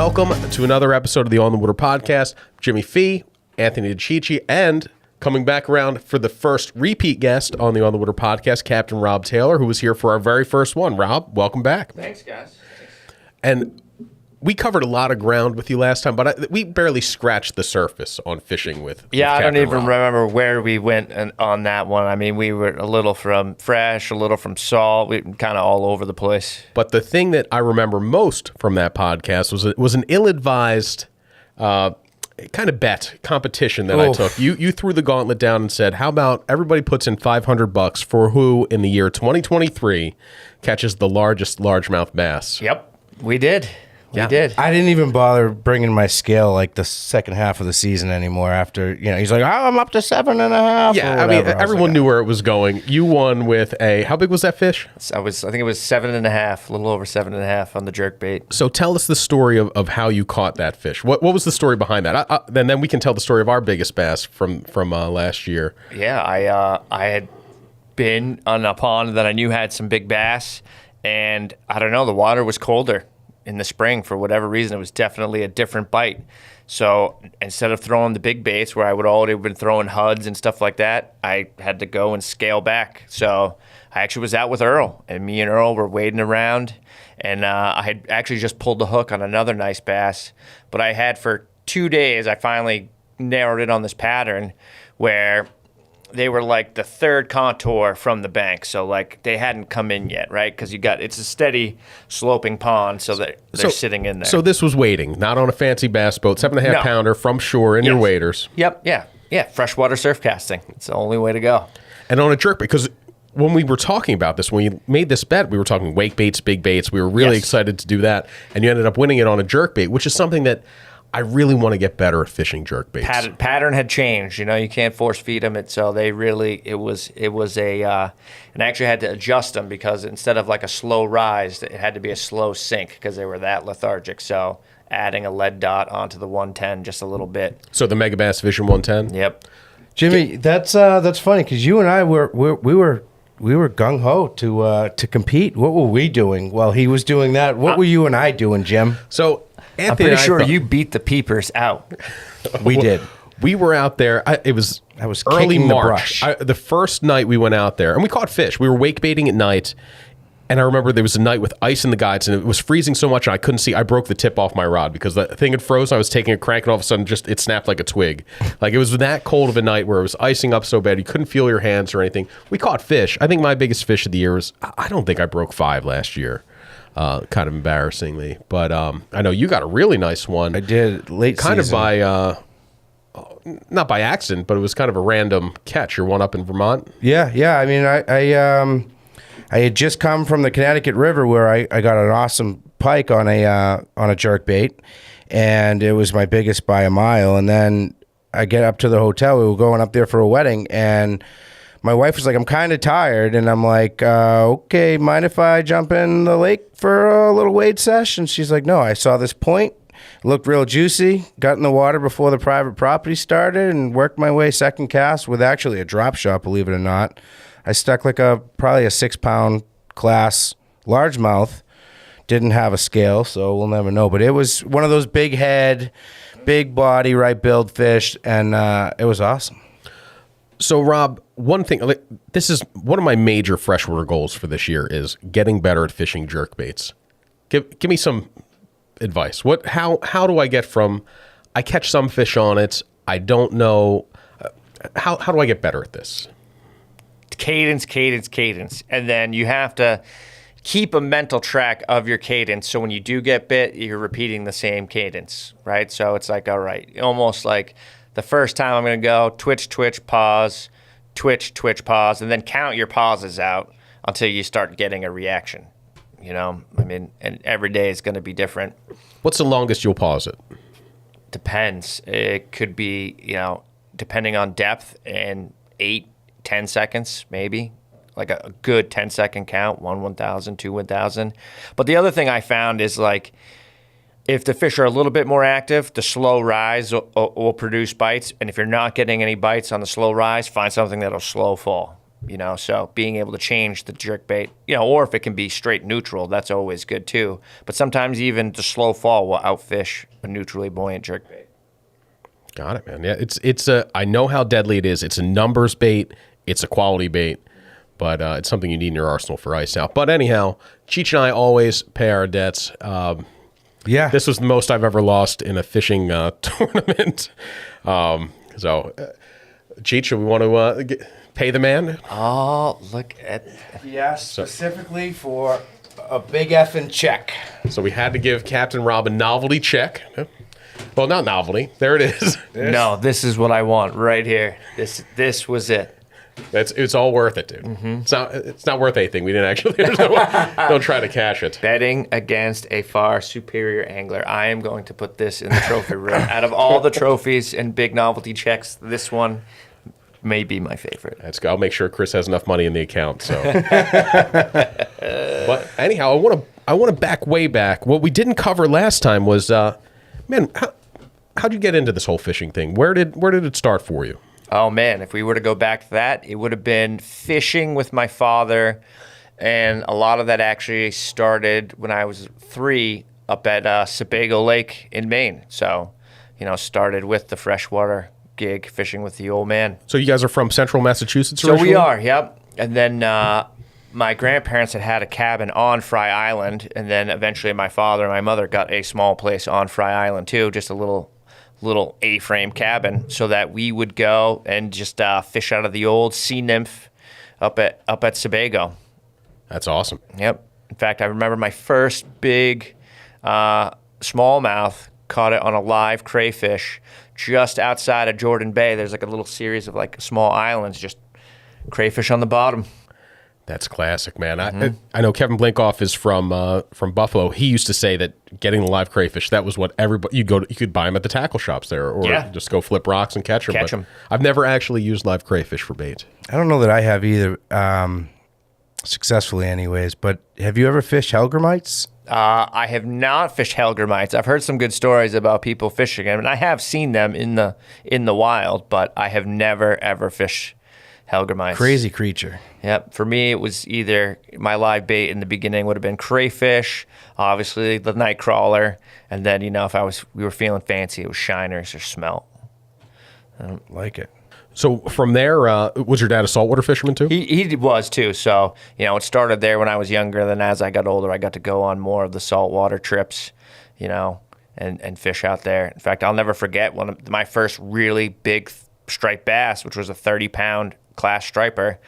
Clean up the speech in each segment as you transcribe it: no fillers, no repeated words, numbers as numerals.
Welcome to another episode of the On the Water podcast. Jimmy Fee, Anthony DeCicci, and coming back around for the first repeat guest on the On the Water podcast, Captain Rob Taylor, who was here for our very first one. Rob, welcome back. Thanks, guys. And we covered a lot of ground with you last time, but we barely scratched the surface on fishing with I don't even Rob. remember where we went on that one. I mean, we were a little from fresh, a little from salt. We were kind of all over the place. But the thing that I remember most from that podcast was an ill-advised kind of bet competition that I took. You threw the gauntlet down and said, how about everybody puts in $500 for who in the year 2023 catches the largest largemouth bass? Yep, we did. Yeah. We did. I didn't even bother bringing my scale like the second half of the season anymore. After he's like, I'm up to 7.5. Yeah, I mean, everyone knew where it was going. You won with how big was that fish? I think it was 7.5, a little over 7.5 on the jerkbait. So tell us the story of how you caught that fish. What was the story behind that? Then we can tell the story of our biggest bass from last year. Yeah, I had been on a pond that I knew had some big bass, and I don't know, the water was colder in the spring for whatever reason. It was definitely a different bite. So instead of throwing the big baits where I would already have been throwing HUDs and stuff like that, I had to go and scale back. So I actually was out with Earl, and me and Earl were wading around, and I had actually just pulled the hook on another nice bass. But I had for 2 days, I finally narrowed it on this pattern where they were like the third contour from the bank, so like they hadn't come in yet, right? Because it's a steady sloping pond, so that they're sitting in there. So this was wading, not on a fancy bass boat, 7.5 pounder from shore in your waders. Yep, yeah, freshwater surf casting. It's the only way to go. And on a jerk, because when we were talking about this, when you made this bet, we were talking wake baits, big baits. We were really excited to do that, and you ended up winning it on a jerk bait, which is something that I really want to get better at fishing jerk baits. Pattern had changed. You can't force feed them. So they really, it was and I actually had to adjust them because instead of like a slow rise, it had to be a slow sink because they were that lethargic. So adding a lead dot onto the 110 just a little bit. So the Mega Bass Vision 110? Yep. Jimmy, that's funny because you and I we were gung ho to compete. What were we doing while he was doing that? What were you and I doing, Jim? So Anthony, I'm pretty sure you beat the peepers out. We did. We were out there. I was early March. The first night we went out there, and we caught fish. We were wake baiting at night, and I remember there was a night with ice in the guides, and it was freezing so much, and I couldn't see. I broke the tip off my rod because the thing had frozen. I was taking a crank, and all of a sudden, it snapped like a twig. Like it was that cold of a night where it was icing up so bad you couldn't feel your hands or anything. We caught fish. I think my biggest fish of the year was. I don't think I broke 5 last year. Kind of embarrassingly, but I know you got a really nice one. I did late kind season. of by not by accident, but it was kind of a random catch. Your one up in Vermont. Yeah. I mean, I had just come from the Connecticut River where I got an awesome pike on a jerk bait, and it was my biggest by a mile. And then I get up to the hotel. We were going up there for a wedding, and my wife was like, I'm kind of tired. And I'm like, okay, mind if I jump in the lake for a little wade sesh? And she's like, no, I saw this point. It looked real juicy. Got in the water before the private property started and worked my way second cast with actually a drop shot, believe it or not. I stuck like probably a 6-pound class largemouth. Didn't have a scale, so we'll never know. But it was one of those big head, big body, right-billed fish, and it was awesome. So, Rob, one thing, this is one of my major freshwater goals for this year is getting better at fishing jerk baits. Give me some advice. How do I get from, I catch some fish on it, I don't know, how do I get better at this? Cadence. And then you have to keep a mental track of your cadence. So when you do get bit, you're repeating the same cadence, right? So it's like, all right, almost like the first time I'm going to go twitch, pause, twitch, pause, and then count your pauses out until you start getting a reaction. I mean, and every day is going to be different. What's the longest you'll pause it? Depends. It could be, depending on depth, and 8-10 seconds maybe. Like a good 10-second count, 1,000, 2,000. But the other thing I found is like, if the fish are a little bit more active, the slow rise will produce bites. And if you're not getting any bites on the slow rise, find something that'll slow fall. so being able to change the jerk bait, or if it can be straight neutral, that's always good too. But sometimes even the slow fall will outfish a neutrally buoyant jerk bait. Got it, man. Yeah, I know how deadly it is. It's a numbers bait. It's a quality bait, but it's something you need in your arsenal for ice out. But anyhow, Cheech and I always pay our debts. This was the most I've ever lost in a fishing tournament. Cheech, we want to pay the man? Oh, look at... Yes, specifically for a big effing check. So we had to give Captain Rob a novelty check. Well, not novelty. There it is. No, this is what I want right here. This was it. It's all worth it, dude. Mm-hmm. It's not worth anything. We didn't actually. Don't try to cash it. Betting against a far superior angler. I am going to put this in the trophy room. Out of all the trophies and big novelty checks, this one may be my favorite. Let's go. I'll make sure Chris has enough money in the account. So, but anyhow, I want to back way back. What we didn't cover last time was, man, how'd you get into this whole fishing thing? Where did it start for you? Oh, man, if we were to go back to that, it would have been fishing with my father, and a lot of that actually started when I was 3 up at Sebago Lake in Maine. So, started with the freshwater gig, fishing with the old man. So you guys are from central Massachusetts originally? So we are, yep. And then my grandparents had a cabin on Fry Island, and then eventually my father and my mother got a small place on Fry Island too, just a little A-frame cabin, so that we would go and just fish out of the old sea nymph up at Sebago. That's awesome. Yep. In fact, I remember my first big smallmouth, caught it on a live crayfish just outside of Jordan Bay. There's like a little series of like small islands, just crayfish on the bottom. That's classic, man. I know Kevin Blinkoff is from Buffalo. He used to say that getting the live crayfish, that was what everybody, you could buy them at the tackle shops there, or just go flip rocks and catch them. I've never actually used live crayfish for bait. I don't know that I have either, successfully anyways, but have you ever fished hellgrammites? I have not fished hellgrammites. I've heard some good stories about people fishing them, and I have seen them in the wild, but I have never, ever fished hellgrammites. Crazy creature. Yep. For me, it was either my live bait in the beginning would have been crayfish, obviously the night crawler, and then if we were feeling fancy, it was shiners or smelt. I don't like it. So from there, was your dad a saltwater fisherman too? He was too. So it started there when I was younger. Then as I got older, I got to go on more of the saltwater trips, and fish out there. In fact, I'll never forget one of my first really big striped bass, which was a 30-pound class striper.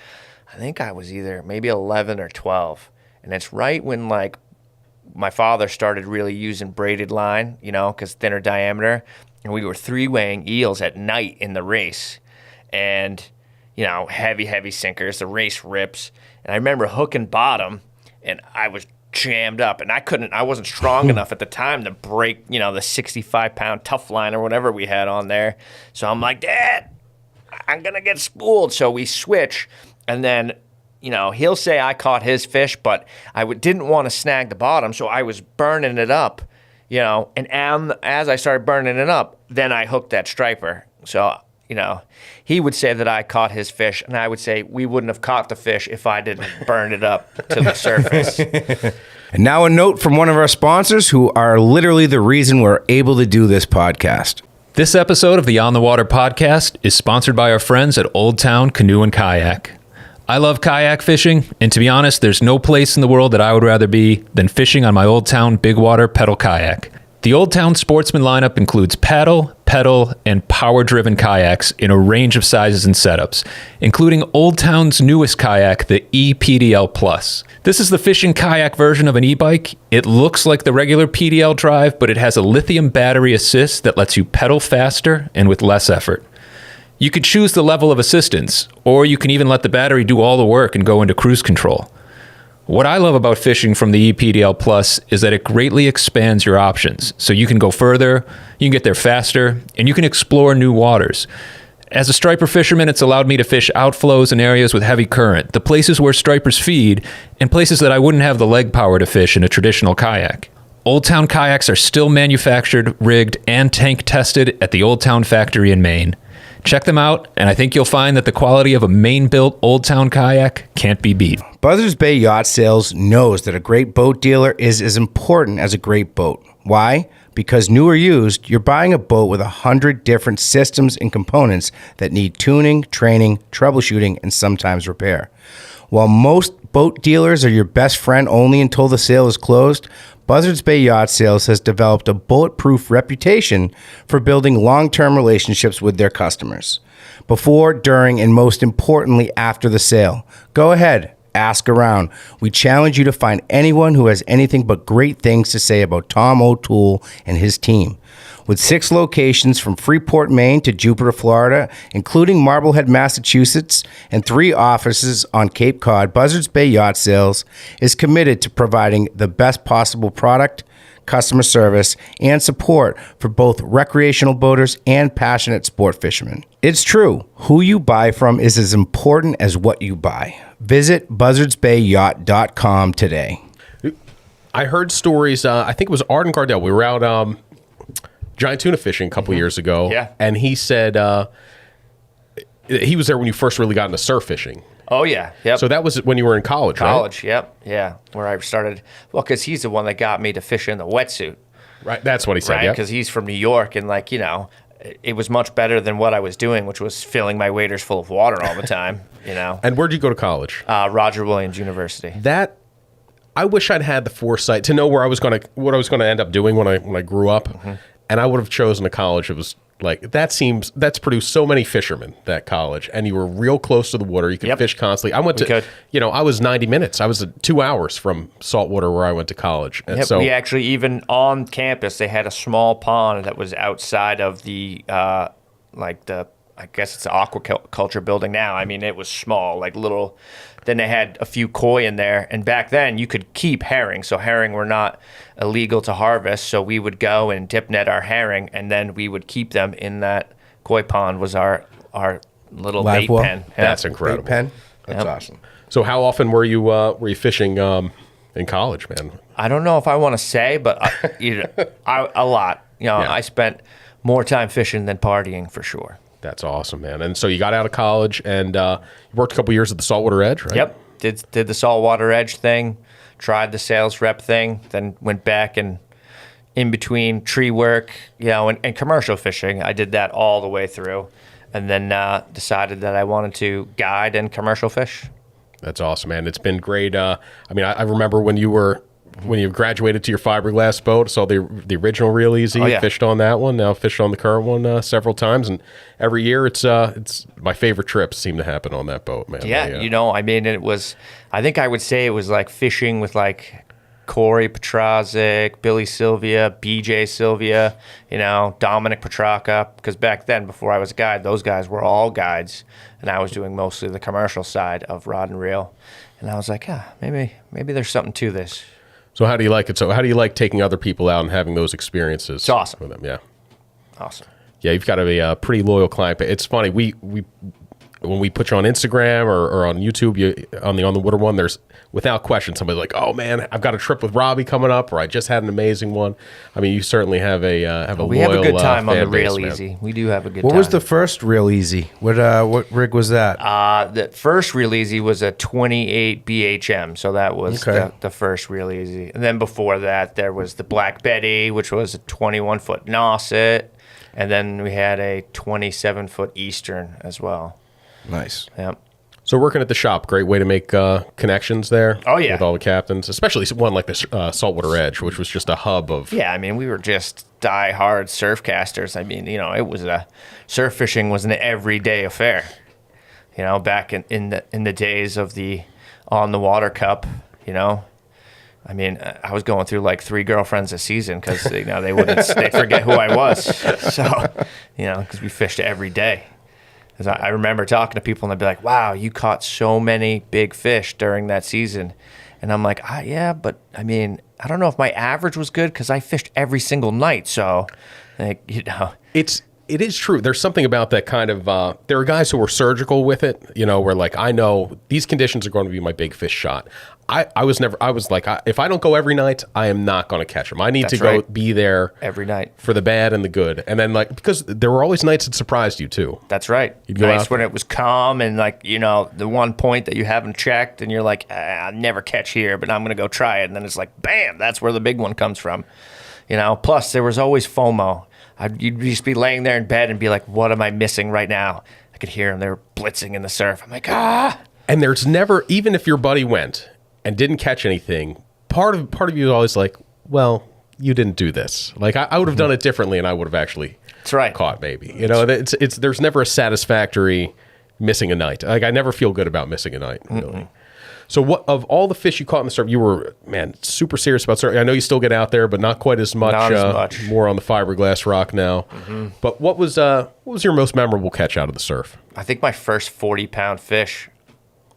I think I was either maybe 11 or 12. And it's right when like my father started really using braided line, because thinner diameter. And we were 3-weighing eels at night in the race. And, heavy sinkers. The race rips. And I remember hooking bottom, and I was jammed up. And I wasn't strong enough at the time to break, the 65-pound tough line or whatever we had on there. So I'm like, Dad, I'm going to get spooled. So we switch. And then, he'll say I caught his fish, but I didn't want to snag the bottom, so I was burning it up, and as I started burning it up, then I hooked that striper. So, he would say that I caught his fish, and I would say we wouldn't have caught the fish if I didn't burn it up to the surface. And now a note from one of our sponsors who are literally the reason we're able to do this podcast. This episode of the On the Water podcast is sponsored by our friends at Old Town Canoe and Kayak. I love kayak fishing, and to be honest, there's no place in the world that I would rather be than fishing on my Old Town Big Water pedal kayak. The Old Town Sportsman lineup includes paddle, pedal, and power-driven kayaks in a range of sizes and setups, including Old Town's newest kayak, the ePDL Plus. This is the fishing kayak version of an e-bike. It looks like the regular PDL drive, but it has a lithium battery assist that lets you pedal faster and with less effort. You could choose the level of assistance, or you can even let the battery do all the work and go into cruise control. What I love about fishing from the ePDL Plus is that it greatly expands your options, so you can go further, you can get there faster, and you can explore new waters. As a striper fisherman, it's allowed me to fish outflows in areas with heavy current, the places where stripers feed, and places that I wouldn't have the leg power to fish in a traditional kayak. Old Town kayaks are still manufactured, rigged, and tank tested at the Old Town factory in Maine. Check them out, and I think you'll find that the quality of a Maine-built Old Town kayak can't be beat. Buzzards Bay Yacht Sales knows that a great boat dealer is as important as a great boat. Why? Because new or used, you're buying a boat with 100 different systems and components that need tuning, training, troubleshooting, and sometimes repair. While most boat dealers are your best friend only until the sale is closed, Buzzards Bay Yacht Sales has developed a bulletproof reputation for building long-term relationships with their customers. Before, during, and most importantly, after the sale. Go ahead, ask around. We challenge you to find anyone who has anything but great things to say about Tom O'Toole and his team. With 6 locations from Freeport, Maine to Jupiter, Florida, including Marblehead, Massachusetts, and 3 offices on Cape Cod, Buzzards Bay Yacht Sales is committed to providing the best possible product, customer service, and support for both recreational boaters and passionate sport fishermen. It's true, who you buy from is as important as what you buy. Visit buzzardsbayyacht.com today. I heard stories, I think it was Arden Gardell. We were out giant tuna fishing a couple years ago. Yeah. And he said he was there when you first really got into surf fishing. Oh, yeah. Yep. So that was when you were in college, right? College, yep. Yeah. Where I started. Well, because he's the one that got me to fish in the wetsuit. Right. That's what he said, Right. Because he's from New York. And, like, you know, it was much better than what I was doing, which was filling my waders full of water all the time, you know. And where'd you go to college? Roger Williams University. That I wish I'd had the foresight to know what I was going to end up doing when I grew up. Mm-hmm. And I would have chosen a college. It was like, that's produced so many fishermen, that college. And you were real close to the water. You could fish constantly. I went to, I was 90 minutes. I was 2 hours from saltwater where I went to college. And so we actually, even on campus, they had a small pond that was outside of the, I guess it's the aquaculture building now. I mean, it was small, like little. Then they had a few koi in there. And back then, you could keep herring. So herring were not illegal to harvest. So we would go and dip net our herring, and then we would keep them in that koi pond. Was our little bait pen. Yeah. That's incredible. Bait pen? That's awesome. So how often were you fishing in college, man? I don't know if I want to say, but a lot. You know, I spent more time fishing than partying for sure. That's awesome, man. And so you got out of college and you worked a couple years at the Saltwater Edge, right? Yep. Did the Saltwater Edge thing, tried the sales rep thing, then went back and in between tree work, you know, and commercial fishing. I did that all the way through, and then decided that I wanted to guide and commercial fish. That's awesome, man. It's been great. I remember when you graduated to your fiberglass boat, saw the original Real Easy, fished on that one, now fished on the current one several times, and every year it's my favorite trips seem to happen on that boat, man. Yeah, I think I would say it was like fishing with like Corey Petrazik, Billy Sylvia, BJ Sylvia, you know, Dominic Petraka, because back then, before I was a guide, those guys were all guides, and I was doing mostly the commercial side of rod and reel, and I was like, maybe there's something to this. So how do you like it? So how do you like taking other people out and having those experiences? It's awesome. With them? Yeah. Awesome. Yeah, you've got to be a pretty loyal client. But it's funny, we when we put you on Instagram or on YouTube, on the Water one, there's without question somebody's like, "Oh man, I've got a trip with Robbie coming up," or "I just had an amazing one." I mean, you certainly have a loyal. We have a good time on the Real Easy. We do have a good time. What was the first Real Easy? What rig was that? The first Real Easy was a 28 BHM, so that was the first Real Easy. And then before that, there was the Black Betty, which was a 21-foot Nauset, and then we had a 27-foot Eastern as well. Nice. Yep. So working at the shop, great way to make connections there. Oh, yeah. With all the captains, especially one like the Saltwater Edge, which was just a hub of. Yeah, I mean, we were just die-hard surf casters. I mean, you know, it was surf fishing was an everyday affair. You know, back in the days of the On the Water Cup, you know. I mean, I was going through like 3 girlfriends a season because, you know, they'd forget who I was. So, you know, because we fished every day. Because I remember talking to people and they'd be like, "Wow, you caught so many big fish during that season." And I'm like, "Yeah, but I mean, I don't know if my average was good because I fished every single night." So, like, you know, it is true. There's something about that kind of, there are guys who are surgical with it, where like, I know these conditions are going to be my big fish shot. I was like, if I don't go every night, I am not going to catch them. I need to go be there every night for the bad and the good. And then like, because there were always nights that surprised you too. That's right. Nights when it was calm and like, the one point that you haven't checked and you're like, I'll never catch here, but I'm going to go try it. And then it's like, bam, that's where the big one comes from. Plus there was always FOMO. You'd just be laying there in bed and be like, what am I missing right now? I could hear them. They were blitzing in the surf. I'm like, ah. And there's never, even if your buddy went and didn't catch anything, part of you is always like, well, you didn't do this. Like I would have done it differently, and I would have actually caught maybe. It's there's never a satisfactory missing a night. Like I never feel good about missing a night. Really. So what of all the fish you caught in the surf, you were super serious about surfing. I know you still get out there, but not quite as much. Not as much. More on the fiberglass rock now. Mm-hmm. But what was your most memorable catch out of the surf? I think my first 40-pound fish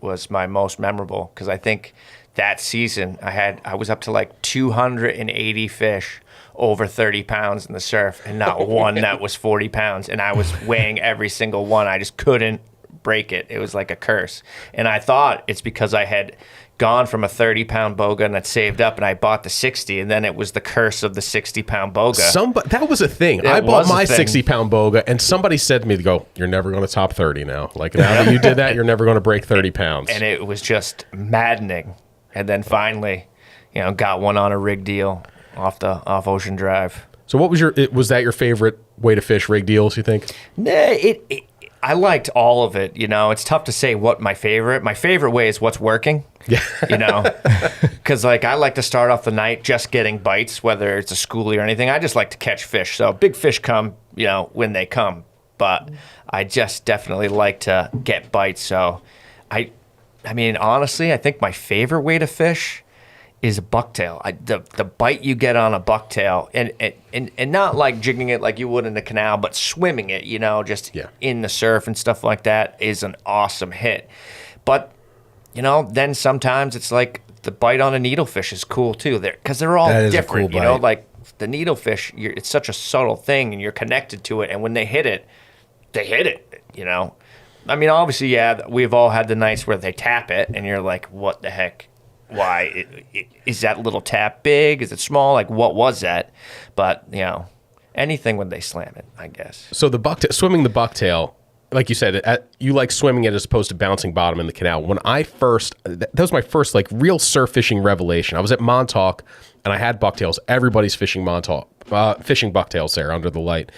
was my most memorable, because I think that season I was up to like 280 fish over 30 pounds in the surf, and not one that was 40 pounds. And I was weighing every single one. I just couldn't break it. It was like a curse. And I thought it's because I had gone from a 30-pound boga and I'd saved up and I bought the 60, and then it was the curse of the 60-pound boga. That was a thing. I bought my 60-pound boga, and somebody said to me, you're never going to top 30 now. Like now that you did that, you're never going to break 30 pounds. And it was just maddening. And then finally, got one on a rig deal off Ocean Drive. So what was that your favorite way to fish, rig deals, you think? Nah, I liked all of it. It's tough to say what my favorite way is what's working. Yeah. Because like I like to start off the night just getting bites, whether it's a schoolie or anything. I just like to catch fish. So big fish come, when they come. But I just definitely like to get bites. So I mean, honestly, I think my favorite way to fish is a bucktail. The bite you get on a bucktail, and not like jigging it like you would in the canal, but swimming it, in the surf and stuff like that is an awesome hit. But, then sometimes it's like the bite on a needlefish is cool too, because they're all different, cool like the needlefish, it's such a subtle thing and you're connected to it. And when they hit it, I mean, obviously, we've all had the nights where they tap it and you're like, what the heck? Why is that little tap big? Is it small? Like, what was that? But anything when they slam it, I guess. So swimming the bucktail, like you said, you like swimming it as opposed to bouncing bottom in the canal. When that was my first like real surf fishing revelation. I was at Montauk and I had bucktails. Everybody's fishing fishing bucktails there under the light.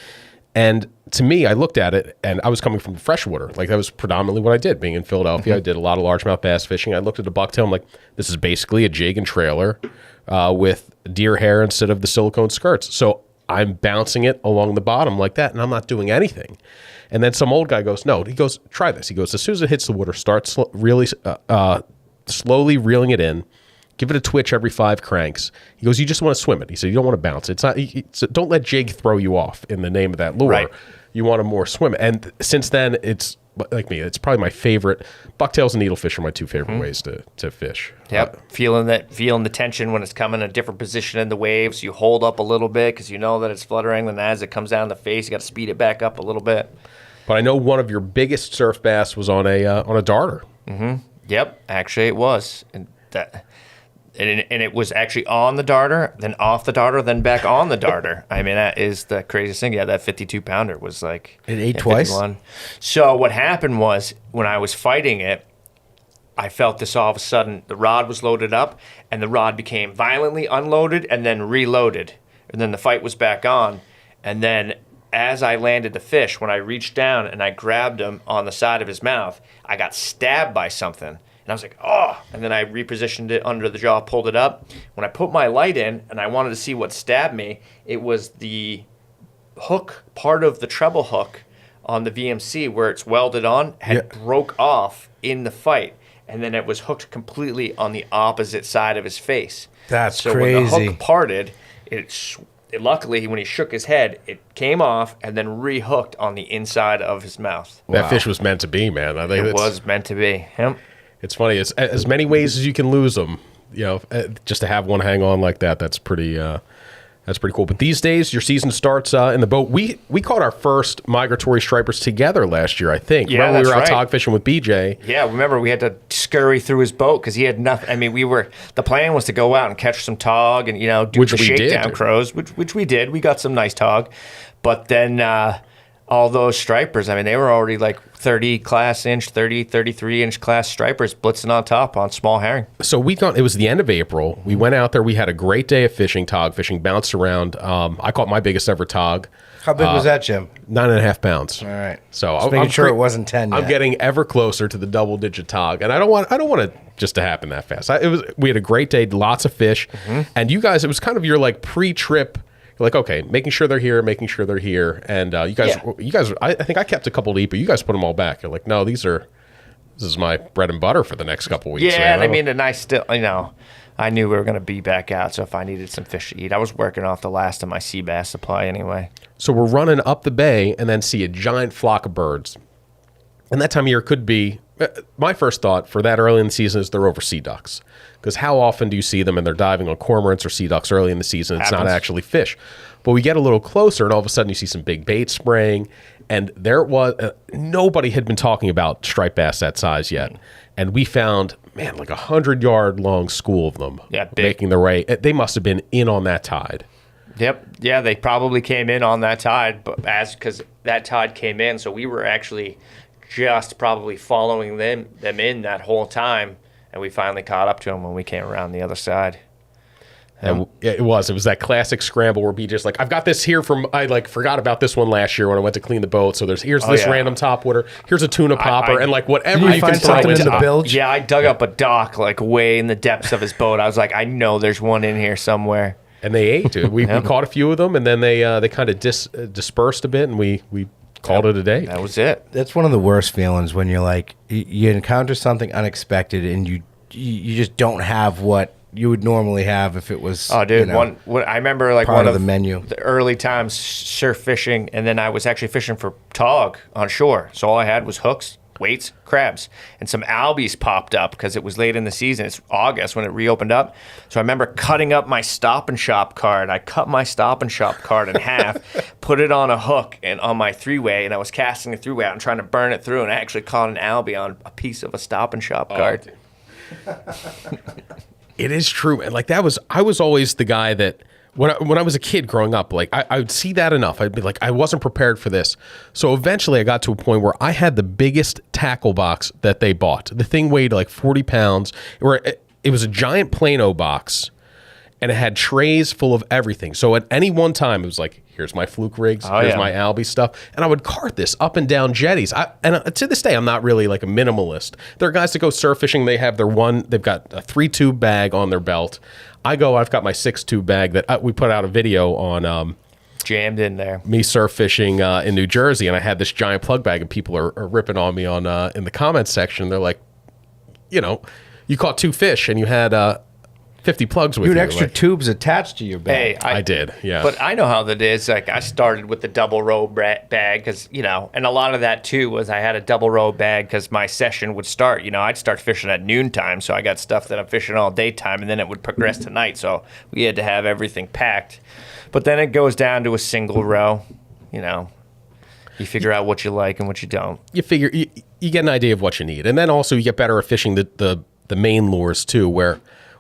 And to me, I looked at it, and I was coming from freshwater. Like, that was predominantly what I did. Being in Philadelphia, I did a lot of largemouth bass fishing. I looked at a bucktail, I'm like, this is basically a jig and trailer with deer hair instead of the silicone skirts. So I'm bouncing it along the bottom like that, and I'm not doing anything. And then some old guy goes, no, he goes, try this. He goes, as soon as it hits the water, start really slowly reeling it in. Give it a twitch every 5 cranks. He goes, you just want to swim it. He said, you don't want to bounce. Don't let jig throw you off in the name of that lure. Right. You want to more swim it. And since then, it's like me. It's probably my favorite. Bucktails and needlefish are my 2 favorite ways to fish. Yep. Feeling the tension when it's coming in a different position in the waves. You hold up a little bit because you know that it's fluttering. Then as it comes down the face, you got to speed it back up a little bit. But I know one of your biggest surf bass was on a darter. Mm-hmm. Yep. Actually, it was. And it was actually on the darter, then off the darter, then back on the darter. I mean, that is the craziest thing. Yeah, that 52-pounder was like... It ate twice? 51. So what happened was, when I was fighting it, I felt this all of a sudden. The rod was loaded up, and the rod became violently unloaded and then reloaded. And then the fight was back on. And then as I landed the fish, when I reached down and I grabbed him on the side of his mouth, I got stabbed by something. And I was like, oh, and then I repositioned it under the jaw, pulled it up. When I put my light in and I wanted to see what stabbed me, it was the hook, part of the treble hook on the VMC where it's welded on, broke off in the fight. And then it was hooked completely on the opposite side of his face. That's so crazy. When the hook parted, luckily, when he shook his head, it came off and then rehooked on the inside of his mouth. That fish was meant to be, man. I think it was meant to be. Yep. It's funny. It's as many ways as you can lose them. Just to have one hang on like that, that's pretty That's pretty cool. But these days, your season starts in the boat. We caught our first migratory stripers together last year, I think. Yeah, remember we were out right. tog fishing with BJ. Yeah, remember we had to scurry through his boat because he had nothing. I mean, the plan was to go out and catch some tog and, do Which the we shakedown did. crows, which we did. We got some nice tog. But then all those stripers, I mean, they were already like 30, 33-inch class stripers blitzing on top on small herring. So it was the end of April. We went out there. We had a great day of fishing, tog fishing, bounced around. I caught my biggest ever tog. How big was that, Jim? 9.5 pounds. All right. So Just making sure it wasn't 10 yet. I'm getting ever closer to the double-digit tog, and I don't want it just to happen that fast. We had a great day, lots of fish, and you guys, it was kind of your like pre-trip. Like, okay, making sure they're here, and you guys. I think I kept a couple to eat, but you guys put them all back. You're like, no, this is my bread and butter for the next couple weeks. Yeah, and I mean, and I still, I knew we were going to be back out, so if I needed some fish to eat, I was working off the last of my sea bass supply anyway. So we're running up the bay and then see a giant flock of birds, and that time of year could be. My first thought for that early in the season is they're over sea ducks. Because how often do you see them and they're diving on cormorants or sea ducks early in the season? It's not actually fish. But we get a little closer and all of a sudden you see some big bait spraying. And there was, nobody had been talking about striped bass that size yet. And we found, like 100-yard long school of them making their way. They must have been in on that tide. Yep. Yeah, they probably came in on that tide, but because that tide came in, so we were actually just probably following them in that whole time, and we finally caught up to them when we came around the other side. And it was that classic scramble where BJ's like, I've got this here I forgot about this one last year when I went to clean the boat. So here's this random topwater, here's a tuna popper, and whatever you can throw in the bilge. Yeah, I dug up a dock way in the depths of his boat. I was like, I know there's one in here somewhere. And they ate, dude. We caught a few of them, and then they kind of dispersed a bit, and we called it a day. That was it. That's one of the worst feelings when you're like, you encounter something unexpected and you just don't have what you would normally have if it was. Oh, dude, I remember part of the menu. The early times surf fishing, and then I was actually fishing for tog on shore. So all I had was hooks, weights, crabs, and some albies popped up because it was late in the season. It's August when it reopened up. So I remember cutting up my Stop and Shop card. I cut my Stop and Shop card in half, put it on a hook and on my three-way, and I was casting the three-way out and trying to burn it through, and I actually caught an albie on a piece of a Stop and Shop card. It is true. And I was always the guy that when I was a kid growing up, I would see that enough. I'd be like, I wasn't prepared for this. So eventually I got to a point where I had the biggest tackle box that they bought. The thing weighed like 40 pounds. It was a giant Plano box, and it had trays full of everything. So at any one time, it was like, here's my fluke rigs, here's my albie stuff. And I would cart this up and down jetties. And to this day, I'm not really like a minimalist. There are guys that go surf fishing. They've got a 3-tube bag on their belt. I've got my 6-tube bag that we put out a video on. Jammed in there. Me surf fishing in New Jersey, and I had this giant plug bag, and people are ripping on me in the comments section. They're like, you caught 2 fish and you had 50 plugs with you. You had extra tubes attached to your bag. Hey, I did, yeah. But I know how that is. Like, I started with the double row bag because, and a lot of that too was I had a double row bag because my session would start. I'd start fishing at noontime, so I got stuff that I'm fishing all daytime, and then it would progress to night. So we had to have everything packed. But then it goes down to a single row. You figure out what you like and what you don't. You get an idea of what you need, and then also you get better at fishing the main lures too, where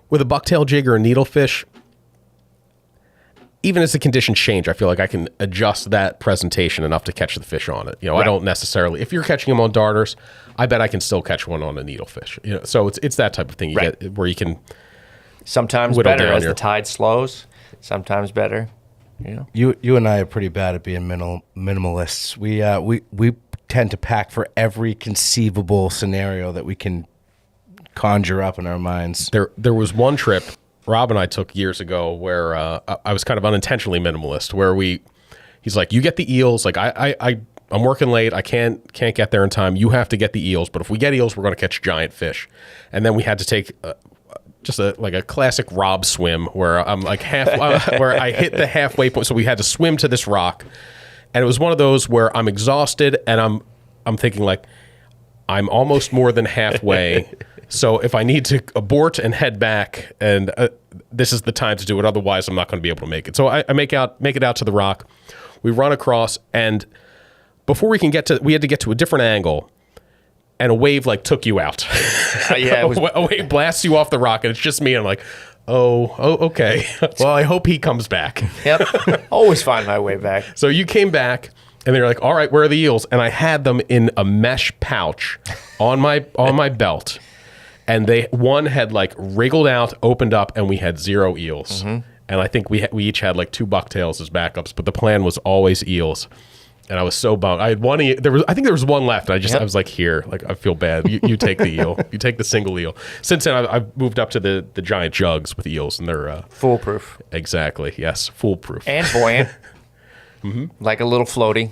with a bucktail jig or a needlefish, even as the conditions change, I feel like I can adjust that presentation enough to catch the fish on it. I don't necessarily. If you're catching them on darters, I bet I can still catch one on a needlefish. So it's that type of thing get where you can. Sometimes better as the tide slows. Sometimes better. You and I are pretty bad at being minimalists. We tend to pack for every conceivable scenario that we can conjure up in our minds. There was one trip Rob and I took years ago where I was kind of unintentionally minimalist, where he's like, you get the eels, like I'm working late, I can't get there in time, you have to get the eels, but if we get eels, we're going to catch giant fish. And then we had to take just a classic Rob swim where I'm like where I hit the halfway point, so we had to swim to this rock, and it was one of those where I'm exhausted and I'm thinking like I'm almost more than halfway. So if I need to abort and head back, and this is the time to do it, otherwise I'm not going to be able to make it. So I make it out to the rock. We run across, and before we had to get to a different angle, and a wave like took you out. Yeah, a wave blasts you off the rock, and it's just me. And I'm like, oh, okay. Well, I hope he comes back. Yep. Always find my way back. So you came back, and they're like, all right, where are the eels? And I had them in a mesh pouch on my belt. And one had like wriggled out, opened up, and we had 0 eels. Mm-hmm. And I think we each had like 2 bucktails as backups, but the plan was always eels. And I was so bummed. I had one. I think there was one left. I was like, here, like I feel bad. You take the eel. You take the single eel. Since then, I've moved up to the giant jugs with eels, and they're foolproof. Exactly. Yes, foolproof and buoyant. Mm-hmm. Like a little floaty.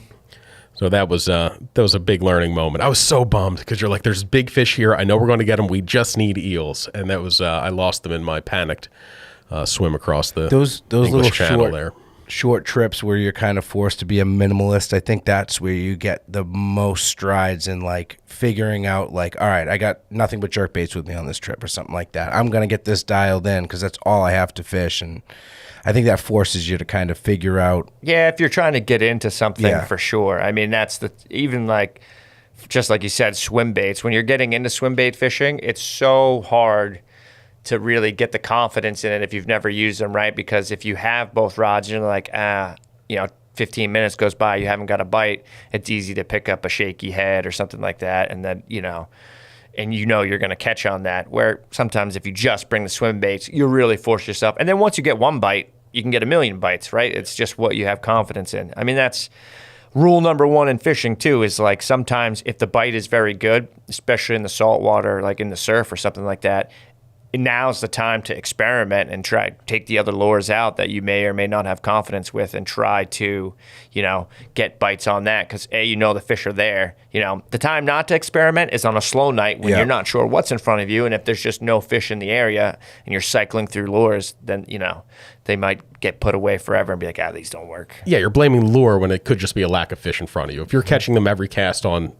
So that was a big learning moment. I was so bummed because you're like, there's big fish here. I know we're going to get them. We just need eels, and that was I lost them in my panicked swim across the those English little Channel short trips where you're kind of forced to be a minimalist. I think that's where you get the most strides in like figuring out like, all right, I got nothing but jerk baits with me on this trip or something like that. I'm going to get this dialed in because that's all I have to fish. And I think that forces you to kind of figure out. Yeah, if you're trying to get into something, for sure. I mean, that's even like, just like you said, swim baits. When you're getting into swim bait fishing, it's so hard to really get the confidence in it if you've never used them, right? Because if you have both rods, you're like, 15 minutes goes by, you haven't got a bite, it's easy to pick up a shaky head or something like that, and then, you're going to catch on that, where sometimes if you just bring the swim baits, you really force yourself. And then once you get one bite, you can get a million bites, right? It's just what you have confidence in. I mean, that's rule number 1 in fishing too, is like sometimes if the bite is very good, especially in the saltwater, like in the surf or something like that, now's the time to experiment and try take the other lures out that you may or may not have confidence with and try to, get bites on that because the fish are there. The time not to experiment is on a slow night when you're not sure what's in front of you, and if there's just no fish in the area and you're cycling through lures, then they might get put away forever and be like, these don't work. Yeah, you're blaming lure when it could just be a lack of fish in front of you. If you're catching them every cast on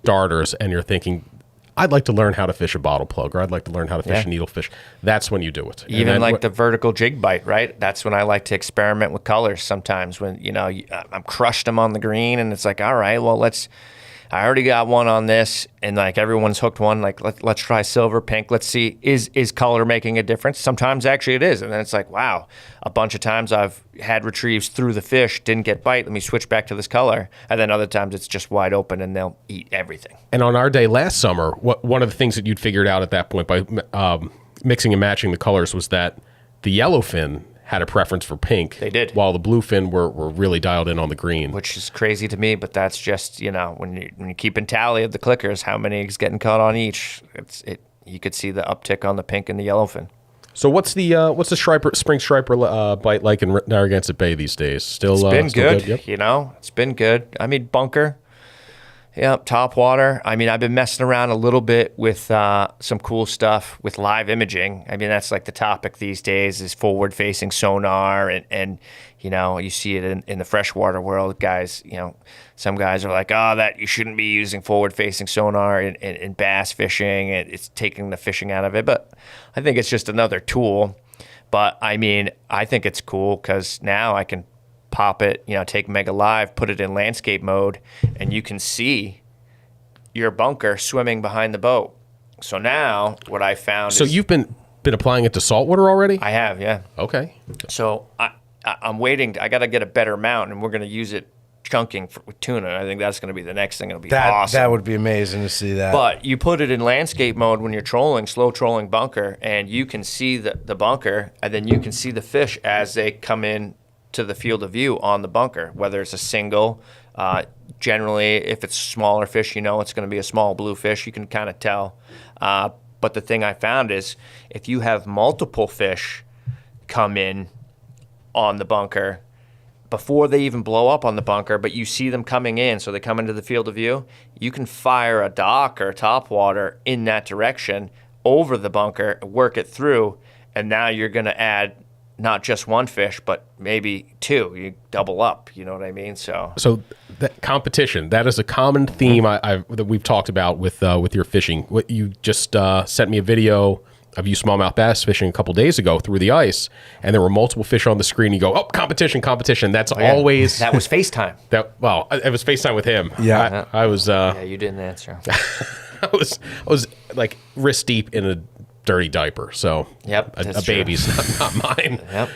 darters and you're thinking, I'd like to learn how to fish a bottle plug, or I'd like to learn how to fish a needlefish. That's when you do it. Even like the vertical jig bite, right? That's when I like to experiment with colors sometimes when, I'm crushed them on the green and it's like, all right, well, I already got one on this and like everyone's hooked one. Like, let's try silver, pink. Let's see, is color making a difference? Sometimes actually it is. And then it's like, wow, a bunch of times I've had retrieves through the fish, didn't get bite. Let me switch back to this color. And then other times it's just wide open and they'll eat everything. And on our day last summer, one of the things that you'd figured out at that point by mixing and matching the colors was that the yellowfin had a preference for pink. They did. While the bluefin were really dialed in on the green. Which is crazy to me, but that's just, when you're keeping tally of the clickers, how many is getting caught on each, you could see the uptick on the pink and the yellowfin. So what's the spring striper bite like in Narragansett Bay these days? Still, it's been still good. Yep. It's been good. I mean, bunker. Yeah, top water. I mean, I've been messing around a little bit with some cool stuff with live imaging. I mean, that's like the topic these days is forward-facing sonar, and you see it in the freshwater world. Guys, some guys are like, that you shouldn't be using forward-facing sonar in bass fishing. It's taking the fishing out of it. But I think it's just another tool. But, I mean, I think it's cool because now I can pop it, take Mega Live, put it in landscape mode, and you can see your bunker swimming behind the boat. So now what I found So you've been applying it to saltwater already? I have, yeah. Okay. So I'm waiting. I got to get a better mount, and we're going to use it chunking with tuna. I think that's going to be the next thing. It'll be awesome. That would be amazing to see that. But you put it in landscape mode when you're trolling, slow trolling bunker, and you can see the bunker, and then you can see the fish as they come in to the field of view on the bunker, whether it's a single. Generally, if it's smaller fish, it's going to be a small bluefish. You can kind of tell. But the thing I found is if you have multiple fish come in on the bunker before they even blow up on the bunker, but you see them coming in, so they come into the field of view, you can fire a dock or top water in that direction over the bunker, work it through, and now you're going to add not just one fish, but maybe two. You double up. You know what I mean? So that competition, that is a common theme that we've talked about with your fishing. What you just sent me a video of you smallmouth bass fishing a couple days ago through the ice, and there were multiple fish on the screen. You go, oh, competition. That's always that was FaceTime. It was FaceTime with him. Yeah, I was. Yeah, you didn't answer. I was like wrist deep in a dirty diaper. So yep, a baby's not mine. Yep.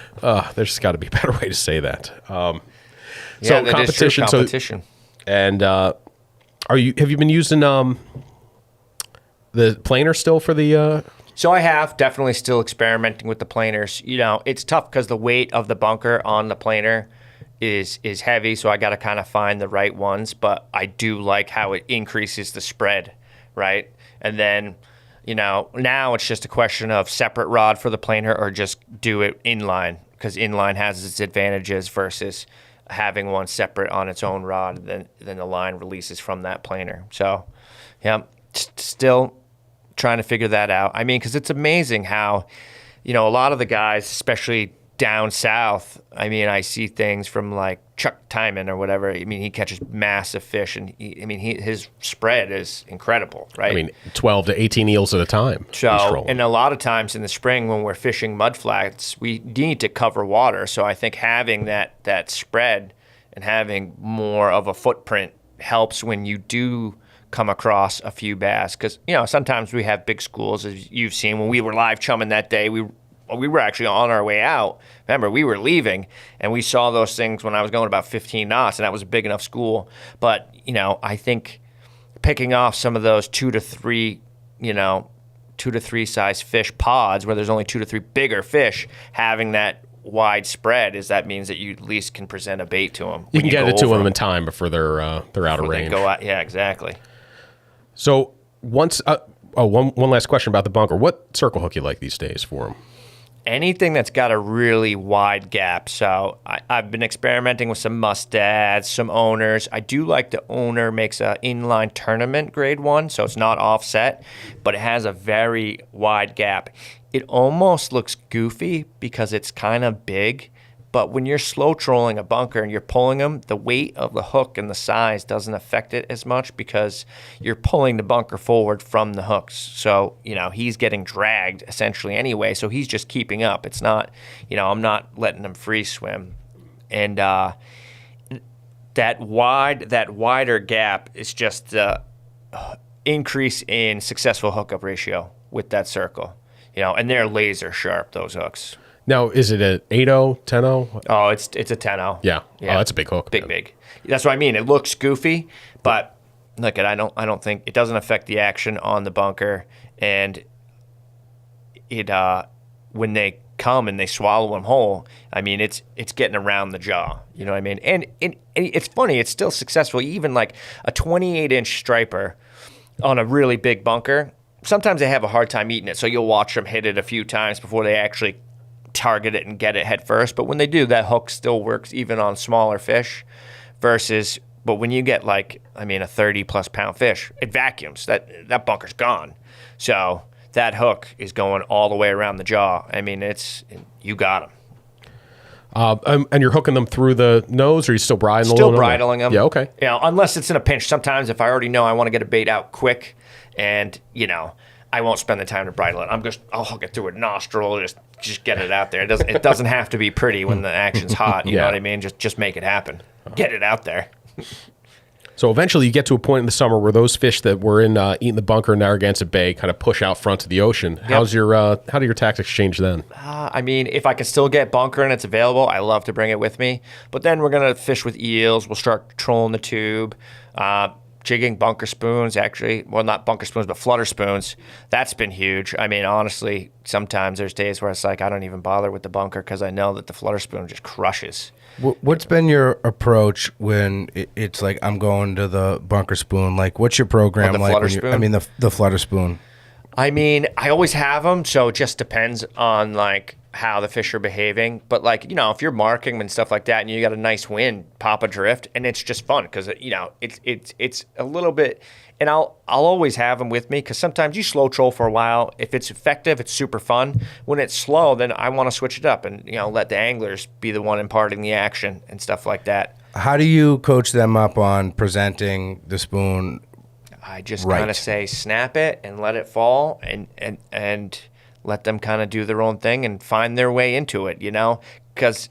There's just got to be a better way to say that. Yeah, so that competition. Is true, competition. And have you been using the planer still for the? So I have definitely still experimenting with the planers. You know, it's tough because the weight of the bunker on the planer is heavy, so I got to kind of find the right ones. But I do like how it increases the spread, right? And then, you know, now it's just a question of separate rod for the planer or just do it inline, because inline has its advantages versus having one separate on its own rod. Then the line releases from that planer. So, yeah, still trying to figure that out. I mean, because it's amazing how, you know, a lot of the guys, especially down south, I mean, I see things from like Chuck Timon or whatever. I mean, he catches massive fish, and his spread is incredible, right? I mean, 12 to 18 eels at a time. So, and a lot of times in the spring when we're fishing mudflats, we need to cover water. So I think having that spread and having more of a footprint helps when you do come across a few bass, because, you know, sometimes we have big schools, as you've seen. When we were live chumming that day, we were actually on our way out. Remember, we were leaving, and we saw those things when I was going about 15 knots, and that was a big enough school. But, you know, I think picking off some of those 2 to 3 size fish pods where there's only 2 to 3 bigger fish, having that wide spread that means that you at least can present a bait to them. You can get it to them in time before they're out of range. Yeah, exactly. So one last question about the bunker. What circle hook you like these days for them? Anything that's got a really wide gap. So I've been experimenting with some mustads, some owners. I do like the owner makes a inline tournament grade 1, so it's not offset, but it has a very wide gap. It almost looks goofy because it's kind of big, but when you're slow trolling a bunker and you're pulling them, the weight of the hook and the size doesn't affect it as much because you're pulling the bunker forward from the hooks. So, you know, he's getting dragged essentially anyway, so he's just keeping up. It's not, you know, I'm not letting him free swim. And that wider gap is just the increase in successful hookup ratio with that circle. You know, and they're laser sharp, those hooks. Now, is it a 8-0, 10-0? Oh, it's a 10-0. Yeah. Oh, that's a big hook. Big. That's what I mean. It looks goofy, but look, I don't think it doesn't affect the action on the bunker, and it when they come and they swallow them whole, I mean, it's getting around the jaw. You know what I mean? And it's funny. It's still successful. Even like a 28-inch striper on a really big bunker, sometimes they have a hard time eating it. So you'll watch them hit it a few times before they actually target it and get it head first. But when they do, that hook still works even on smaller fish but when you get like, I mean, a 30+ pound fish, it vacuums. That bunker's gone. So that hook is going all the way around the jaw. I mean, you got them. And you're hooking them through the nose, or are you still bridling? Still bridling them. Yeah, okay. You know, unless it's in a pinch. Sometimes if I already know I want to get a bait out quick, and, you know, I won't spend the time to bridle it. I'll hook it through a nostril, just get it out there. It doesn't have to be pretty when the action's hot. You know what I mean? Just make it happen. Get it out there. So eventually you get to a point in the summer where those fish that were in eating the bunker in Narragansett Bay kind of push out front to the ocean. Yep. How do your tactics change then? I mean, if I can still get bunker and it's available, I love to bring it with me. But then we're going to fish with eels. We'll start trolling the tube. Jigging bunker spoons, actually. Well, not bunker spoons, but flutter spoons. That's been huge. I mean, honestly, sometimes there's days where it's like I don't even bother with the bunker because I know that the flutter spoon just crushes. What's been your approach when it's like I'm going to the bunker spoon? Like, what's your program like? The flutter spoon. I mean, I always have them, so it just depends on like how the fish are behaving. But like, if you're marking them and stuff like that and you got a nice wind, pop a drift, and it's just fun because, it's a little bit, and I'll always have them with me because sometimes you slow troll for a while. If it's effective, it's super fun. When it's slow, then I want to switch it up and, let the anglers be the one imparting the action and stuff like that. How do you coach them up on presenting the spoon? I just kind of say snap it and let it fall and let them kind of do their own thing and find their way into it, because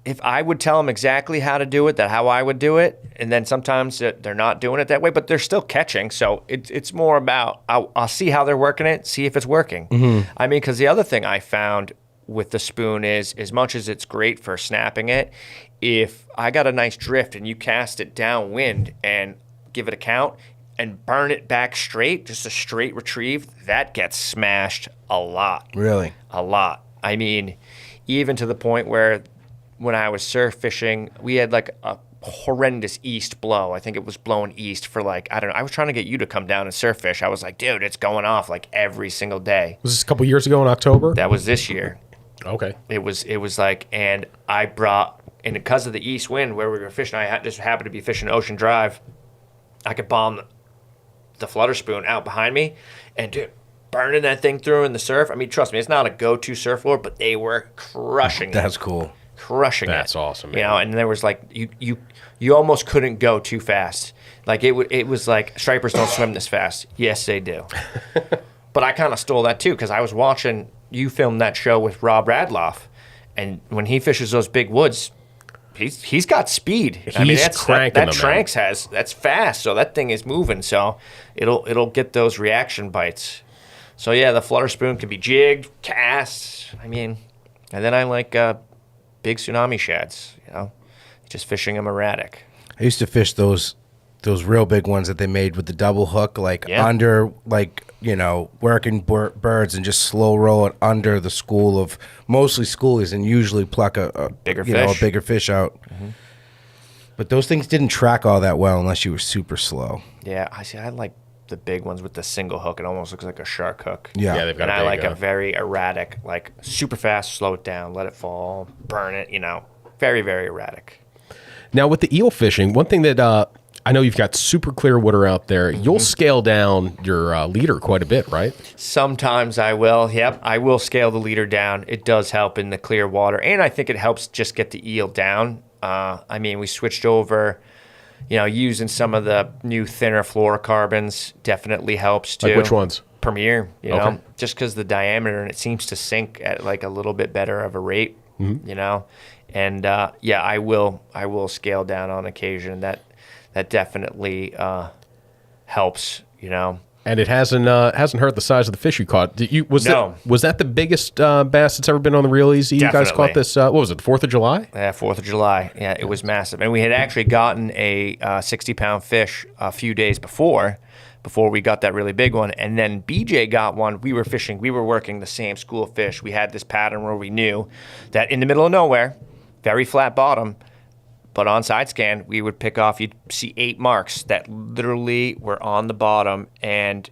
if I would tell them exactly how to do it, how I would do it, and then sometimes they're not doing it that way, but they're still catching. So it's more about I'll see how they're working it, see if it's working. Mm-hmm. I mean, because the other thing I found with the spoon is, as much as it's great for snapping it, if I got a nice drift and you cast it downwind and give it a count and burn it back straight, just a straight retrieve, that gets smashed a lot. Really? A lot. I mean, even to the point where when I was surf fishing, we had like a horrendous east blow. I think it was blowing east for I was trying to get you to come down and surf fish. I was like, dude, it's going off like every single day. Was this a couple years ago in October? That was this year. Okay. It was like, and I brought, and because of the east wind where we were fishing, I just happened to be fishing Ocean Drive. I could bomb the flutter spoon out behind me, and dude, burning that thing through in the surf. I mean, trust me, it's not a go-to surf lure, but they were crushing it. That's cool. Crushing it. That's awesome, man. And there was like, you almost couldn't go too fast. Like it was like, stripers don't swim this fast. Yes, they do. But I kind of stole that too, because I was watching you film that show with Rob Radloff, and when he fishes those big woods, he's got speed. He's cranking that Tranks that's fast, so that thing is moving. So it'll get those reaction bites. So yeah, the flutter spoon can be jigged, cast. I mean, and then I like big tsunami shads. Just fishing them erratic. I used to fish those real big ones that they made with the double hook, under working birds, and just slow roll it under the school of mostly schoolies, and usually pluck a bigger fish out. Mm-hmm. But those things didn't track all that well unless you were super slow. Yeah, I like the big ones with the single hook. It almost looks like a shark hook. Yeah, they've got. And I like a very erratic, like super fast, slow it down, let it fall, burn it. Very, very erratic. Now with the eel fishing, one thing that I know you've got super clear water out there. Mm-hmm. You'll scale down your leader quite a bit, right? Sometimes I will. Yep, I will scale the leader down. It does help in the clear water, and I think it helps just get the eel down. I mean, we switched over, using some of the new thinner fluorocarbons definitely helps too. Like which ones? Premier, just because the diameter, and it seems to sink at like a little bit better of a rate, And I will scale down on occasion. That definitely helps, And it hasn't hurt the size of the fish you caught. Was that the biggest bass that's ever been on the Reel Easy? You guys caught this, what was it, 4th of July? Yeah, 4th of July. Yeah, it was massive. And we had actually gotten a 60-pound fish a few days before we got that really big one. And then BJ got one. We were working the same school of fish. We had this pattern where we knew that in the middle of nowhere, very flat bottom, but on side scan, we would pick off, you'd see 8 marks that literally were on the bottom and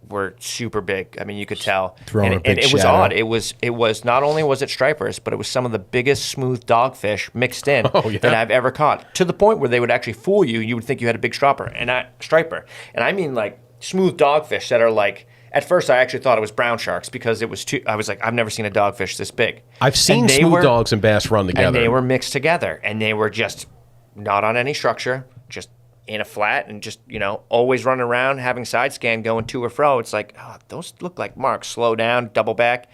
were super big. I mean, you could tell. And it was odd. It was not only was it stripers, but it was some of the biggest smooth dogfish mixed in that I've ever caught. To the point where they would actually fool you. You would think you had a big striper. And I mean like smooth dogfish that are like, at first I actually thought it was brown sharks because it was I was like, I've never seen a dogfish this big. I've seen smooth dogs and bass run together. And they were mixed together, and they were just not on any structure, just in a flat, and just, always running around, having side scan going to or fro. It's like, those look like marks. Slow down, double back.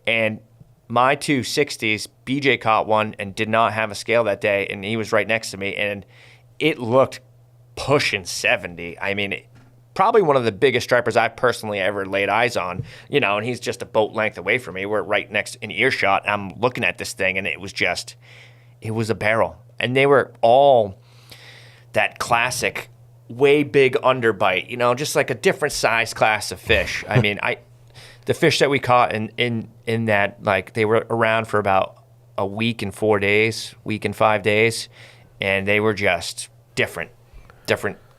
And my 2 60s, BJ caught one and did not have a scale that day, and he was right next to me, and it looked pushing 70. I mean, probably one of the biggest stripers I've personally ever laid eyes on, and he's just a boat length away from me. We're right next in earshot. I'm looking at this thing, and it was a barrel. And they were all that classic, way big underbite, just like a different size class of fish. I mean, the fish that we caught in that, like, they were around for about a week and 4 days, week and 5 days, and they were just different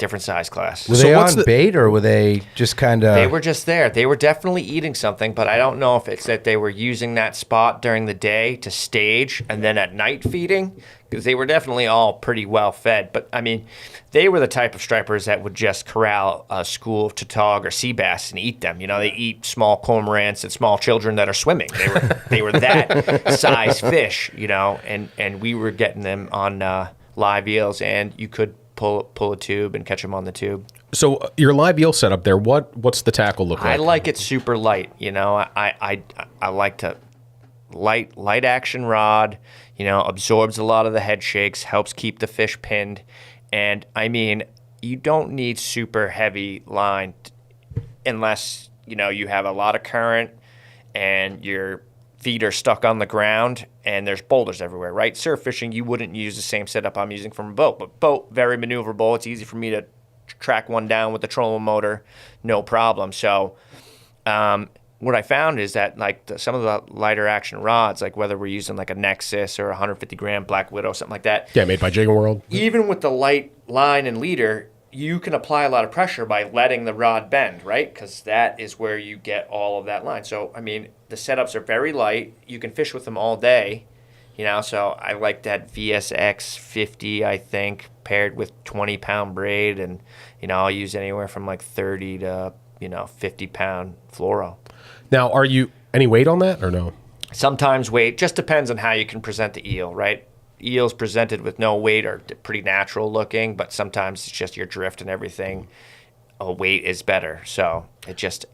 different size class. Were they on bait or were they just kind of... They were just there. They were definitely eating something, but I don't know if it's that they were using that spot during the day to stage and then at night feeding, because they were definitely all pretty well fed. But, I mean, they were the type of stripers that would just corral a school of tautog or sea bass and eat them. You know, they eat small cormorants and small children that are swimming. They were that size fish, you know, and we were getting them on live eels, and you could pull a tube and catch them on the tube. So your live eel setup there, what's the tackle look like? I like it super light. You know, I like to light action rod. You know, absorbs a lot of the head shakes, helps keep the fish pinned, and I mean, you don't need super heavy line unless you know you have a lot of current and your feet are stuck on the ground and there's boulders everywhere, right? Surf fishing, you wouldn't use the same setup I'm using from a boat, but boat, very maneuverable. It's easy for me to track one down with the trolling motor, no problem. So what I found is that like some of the lighter action rods, like whether we're using like a Nexus or a 150 gram Black Widow, something like that. Yeah, made by Jigging World. Even with the light line and leader, you can apply a lot of pressure by letting the rod bend, right? Because that is where you get all of that line. So, I mean, the setups are very light. You can fish with them all day, you know. So I like that VSX 50, I think, paired with 20-pound braid. And, you know, I'll use anywhere from like 30 to, 50-pound fluoro. Now, are you any weight on that or no? Sometimes weight. Just depends on how you can present the eel, right? Eels presented with no weight are pretty natural looking, but sometimes it's just your drift and everything. A weight is better. So it just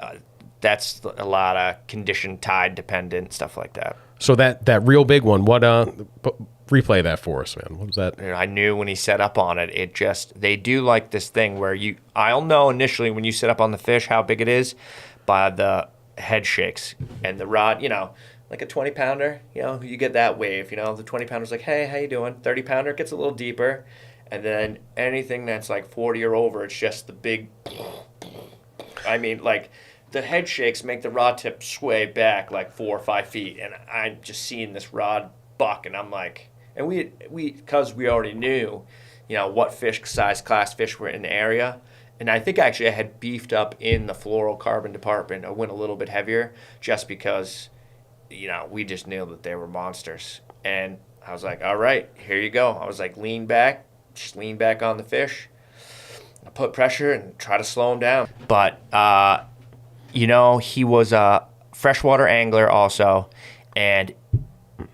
that's a lot of condition, tide dependent, stuff like that. So that real big one, what replay that for us, man. What was that? I knew when he set up on it, they do like this thing where I'll know initially when you set up on the fish how big it is by the head shakes and the rod, like a 20-pounder, you get that wave, the 20-pounder's like, hey, how you doing? 30-pounder gets a little deeper, and then anything that's like 40 or over, it's just the big, like the head shakes make the rod tip sway back like 4 or 5 feet, and I'm just seeing this rod buck, and I'm like, and we because we already knew, what fish size class fish were in the area. And I think actually I had beefed up in the fluorocarbon department. I went a little bit heavier just because, we just knew that they were monsters. And I was like, all right, here you go. I was like, lean back on the fish. I put pressure and try to slow him down. But, he was a freshwater angler also. And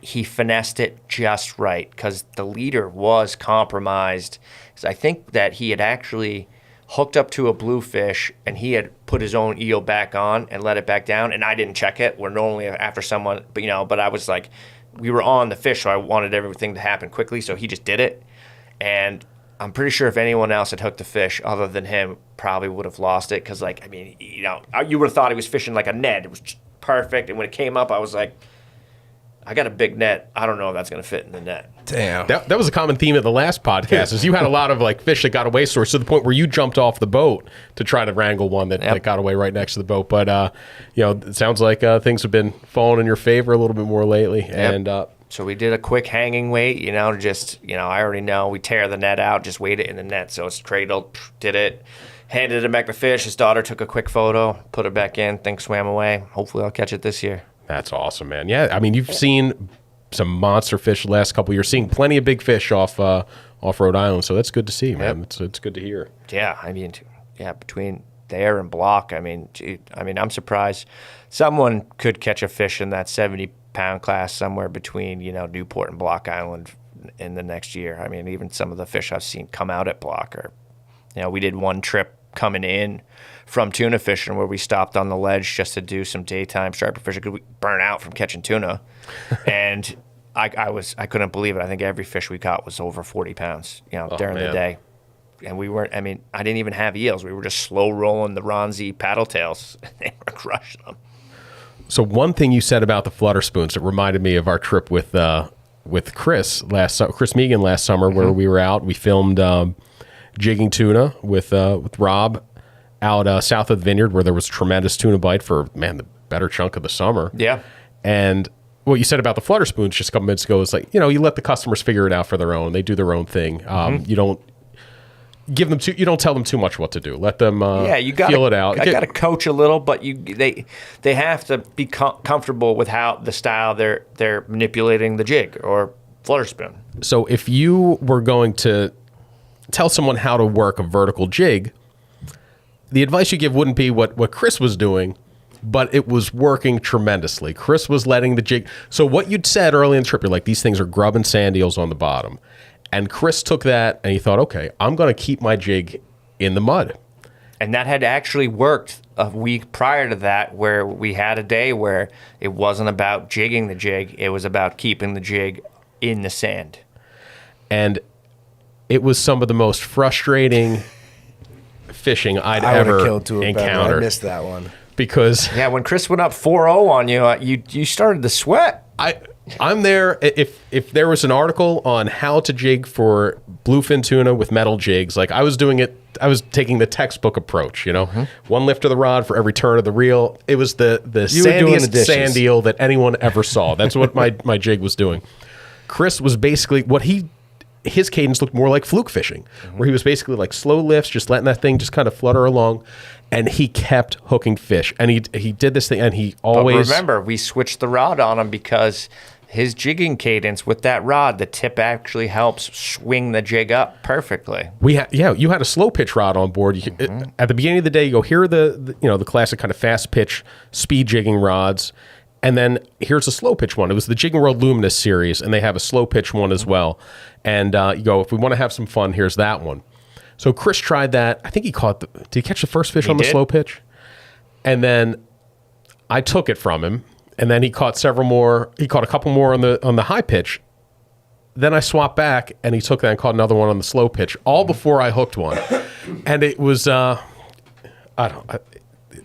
he finessed it just right because the leader was compromised. Because I think that he had actually hooked up to a bluefish, and he had put his own eel back on and let it back down, and I didn't check it. We're normally after someone, but I was like, we were on the fish, so I wanted everything to happen quickly, so he just did it. And I'm pretty sure if anyone else had hooked the fish other than him, probably would have lost it, because, you would have thought he was fishing like a Ned. It was just perfect, and when it came up, I was like, I got a big net. I don't know if that's going to fit in the net. Damn. That was a common theme of the last podcast, is you had a lot of fish that got away source to the point where you jumped off the boat to try to wrangle one that got away right next to the boat. But, it sounds like things have been falling in your favor a little bit more lately. Yep. And so we did a quick hanging weight, I already know. We tear the net out, just weight it in the net. So it's cradled, did it, handed it back to fish. His daughter took a quick photo, put it back in, thing swam away. Hopefully I'll catch it this year. That's awesome, man. Yeah, I mean, you've seen some monster fish the last couple of years, seeing plenty of big fish off Rhode Island, so that's good to see, man. Yep. It's good to hear. Yeah, between there and Block, I'm surprised someone could catch a fish in that 70-pound class somewhere between, Newport and Block Island in the next year. I mean, even some of the fish I've seen come out at Block are, we did one trip coming in from tuna fishing where we stopped on the ledge just to do some daytime striper fishing because we burn out from catching tuna. And I couldn't believe it. I think every fish we caught was over 40 pounds, during the day. And we weren't, I didn't even have eels. We were just slow rolling the Ronzi paddle tails. They were crushing them. So one thing you said about the flutter spoons, it reminded me of our trip with Chris Megan last summer, where we were out. We filmed jigging tuna with Rob out south of the vineyard, where there was tremendous tuna bite for the better chunk of the summer. Yeah. And what you said about the flutter spoons just a couple minutes ago is you let the customers figure it out for their own. They do their own thing. You don't give them you don't tell them too much what to do. Let them you gotta, feel it out. I got to coach a little, but they have to be comfortable with how the style they're manipulating the jig or flutter spoon. So if you were going to tell someone how to work a vertical jig, the advice you give wouldn't be what Chris was doing, but it was working tremendously. Chris was letting the jig. So what you'd said early in the trip, you're like, these things are grub and sand eels on the bottom. And Chris took that and he thought, okay, I'm going to keep my jig in the mud. And that had actually worked a week prior to that, where we had a day where it wasn't about jigging the jig. It was about keeping the jig in the sand. And it was some of the most frustrating fishing I'd ever encountered. I missed that one. Because when Chris went up 4-0 on you, you started to sweat. I'm there. If there was an article on how to jig for bluefin tuna with metal jigs, like I was doing it, I was taking the textbook approach. One lift of the rod for every turn of the reel. It was the sandiest sand eel that anyone ever saw. That's what my jig was doing. Chris was basically his cadence looked more like fluke fishing, where he was basically like slow lifts, just letting that thing just kind of flutter along, and he kept hooking fish. And he did this thing, and he always. But remember, we switched the rod on him because his jigging cadence with that rod, the tip actually helps swing the jig up perfectly. You had a slow pitch rod on board. At the beginning of the day, you go, here are the classic kind of fast pitch speed jigging rods. And then here's a slow pitch one. It was the Jigging World Luminous series, and they have a slow pitch one as well. And you go, if we want to have some fun, here's that one. So Chris tried that. I think he caught did he catch the first fish on the slow pitch? And then I took it from him, and then he caught several more. He caught a couple more on the high pitch. Then I swapped back, and he took that and caught another one on the slow pitch, all before I hooked one. And it was, it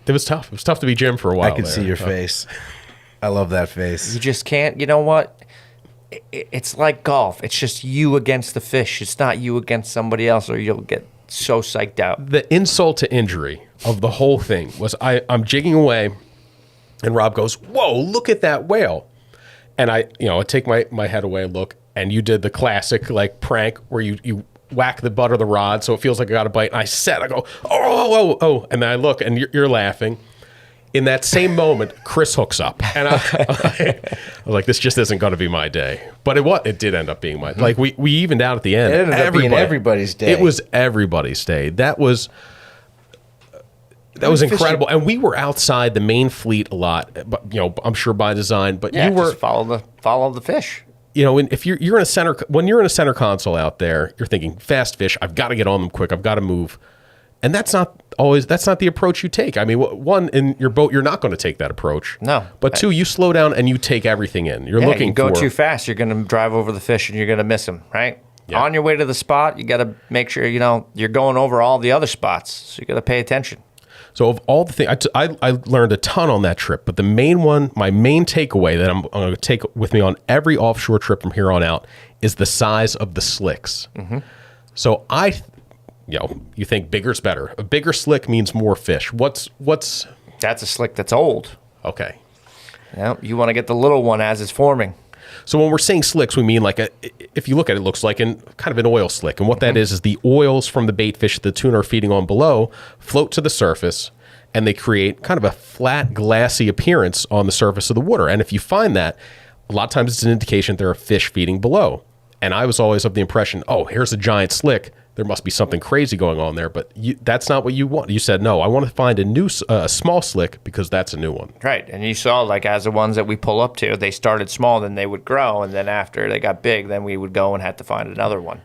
was tough. It was tough to be Jim for a while. I could see your face. I love that face. You just can't, you know what? It's like golf. It's just you against the fish. It's not you against somebody else, or you'll get so psyched out. The insult to injury of the whole thing was I'm jigging away, and Rob goes, whoa, look at that whale. And I take my head away and look, and you did the classic like prank where you whack the butt of the rod so it feels like I got a bite. And I go, oh. And then I look, and you're laughing. In that same moment, Chris hooks up, and I was like, "This just isn't going to be my day." But it did end up being my. Like we evened out at the end. It ended up being everybody's day. It was everybody's day. That was incredible, and we were outside the main fleet a lot. But I'm sure by design. But you were just follow the fish. If you're in when you're in a center console out there, you're thinking fast fish. I've got to get on them quick. I've got to move. And that's not the approach you take. I mean, one, in your boat, you're not going to take that approach. No. But two, you slow down and you take everything in. You go too fast, you're going to drive over the fish and you're going to miss them, right? Yeah. On your way to the spot, you got to make sure, you're going over all the other spots. So you got to pay attention. So of all the things, I learned a ton on that trip. But the main one, my main takeaway that I'm going to take with me on every offshore trip from here on out is the size of the slicks. Mm-hmm. So you think bigger's better. A bigger slick means more fish. What's? That's a slick that's old. Okay. Yeah, you want to get the little one as it's forming. So when we're saying slicks, we mean if you look at it, it looks like kind of an oil slick. And what that is the oils from the bait fish the tuna are feeding on below float to the surface, and they create kind of a flat, glassy appearance on the surface of the water. And if you find that, a lot of times it's an indication there are fish feeding below. And I was always of the impression, here's a giant slick. There must be something crazy going on there, but that's not what you want. You said, no, I want to find a new small slick because that's a new one. Right, and you saw as the ones that we pull up to, they started small, then they would grow, and then after they got big, then we would go and have to find another one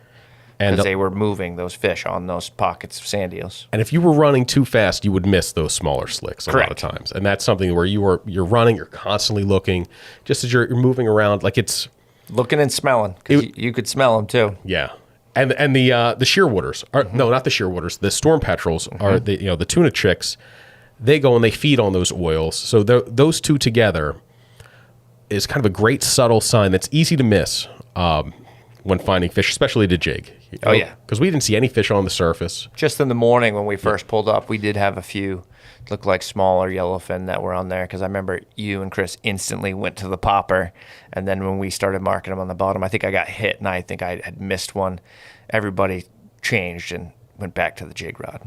because they were moving those fish on those pockets of sand eels. And if you were running too fast, you would miss those smaller slicks a lot of times, and that's something where you're running, you're constantly looking, just as you're moving around, like it's looking and smelling because you could smell them too. Yeah. And the shearwaters are no, not the shearwaters. The storm petrels are the tuna chicks. They go and they feed on those oils. So those two together is kind of a great subtle sign that's easy to miss when finding fish, especially to jig. Because we didn't see any fish on the surface. Just in the morning when we first pulled up, we did have a few looked like smaller yellowfin that were on there because I remember you and Chris instantly went to the popper, and then when we started marking them on the bottom, I think I got hit and I think I had missed one. Everybody changed and went back to the jig rod.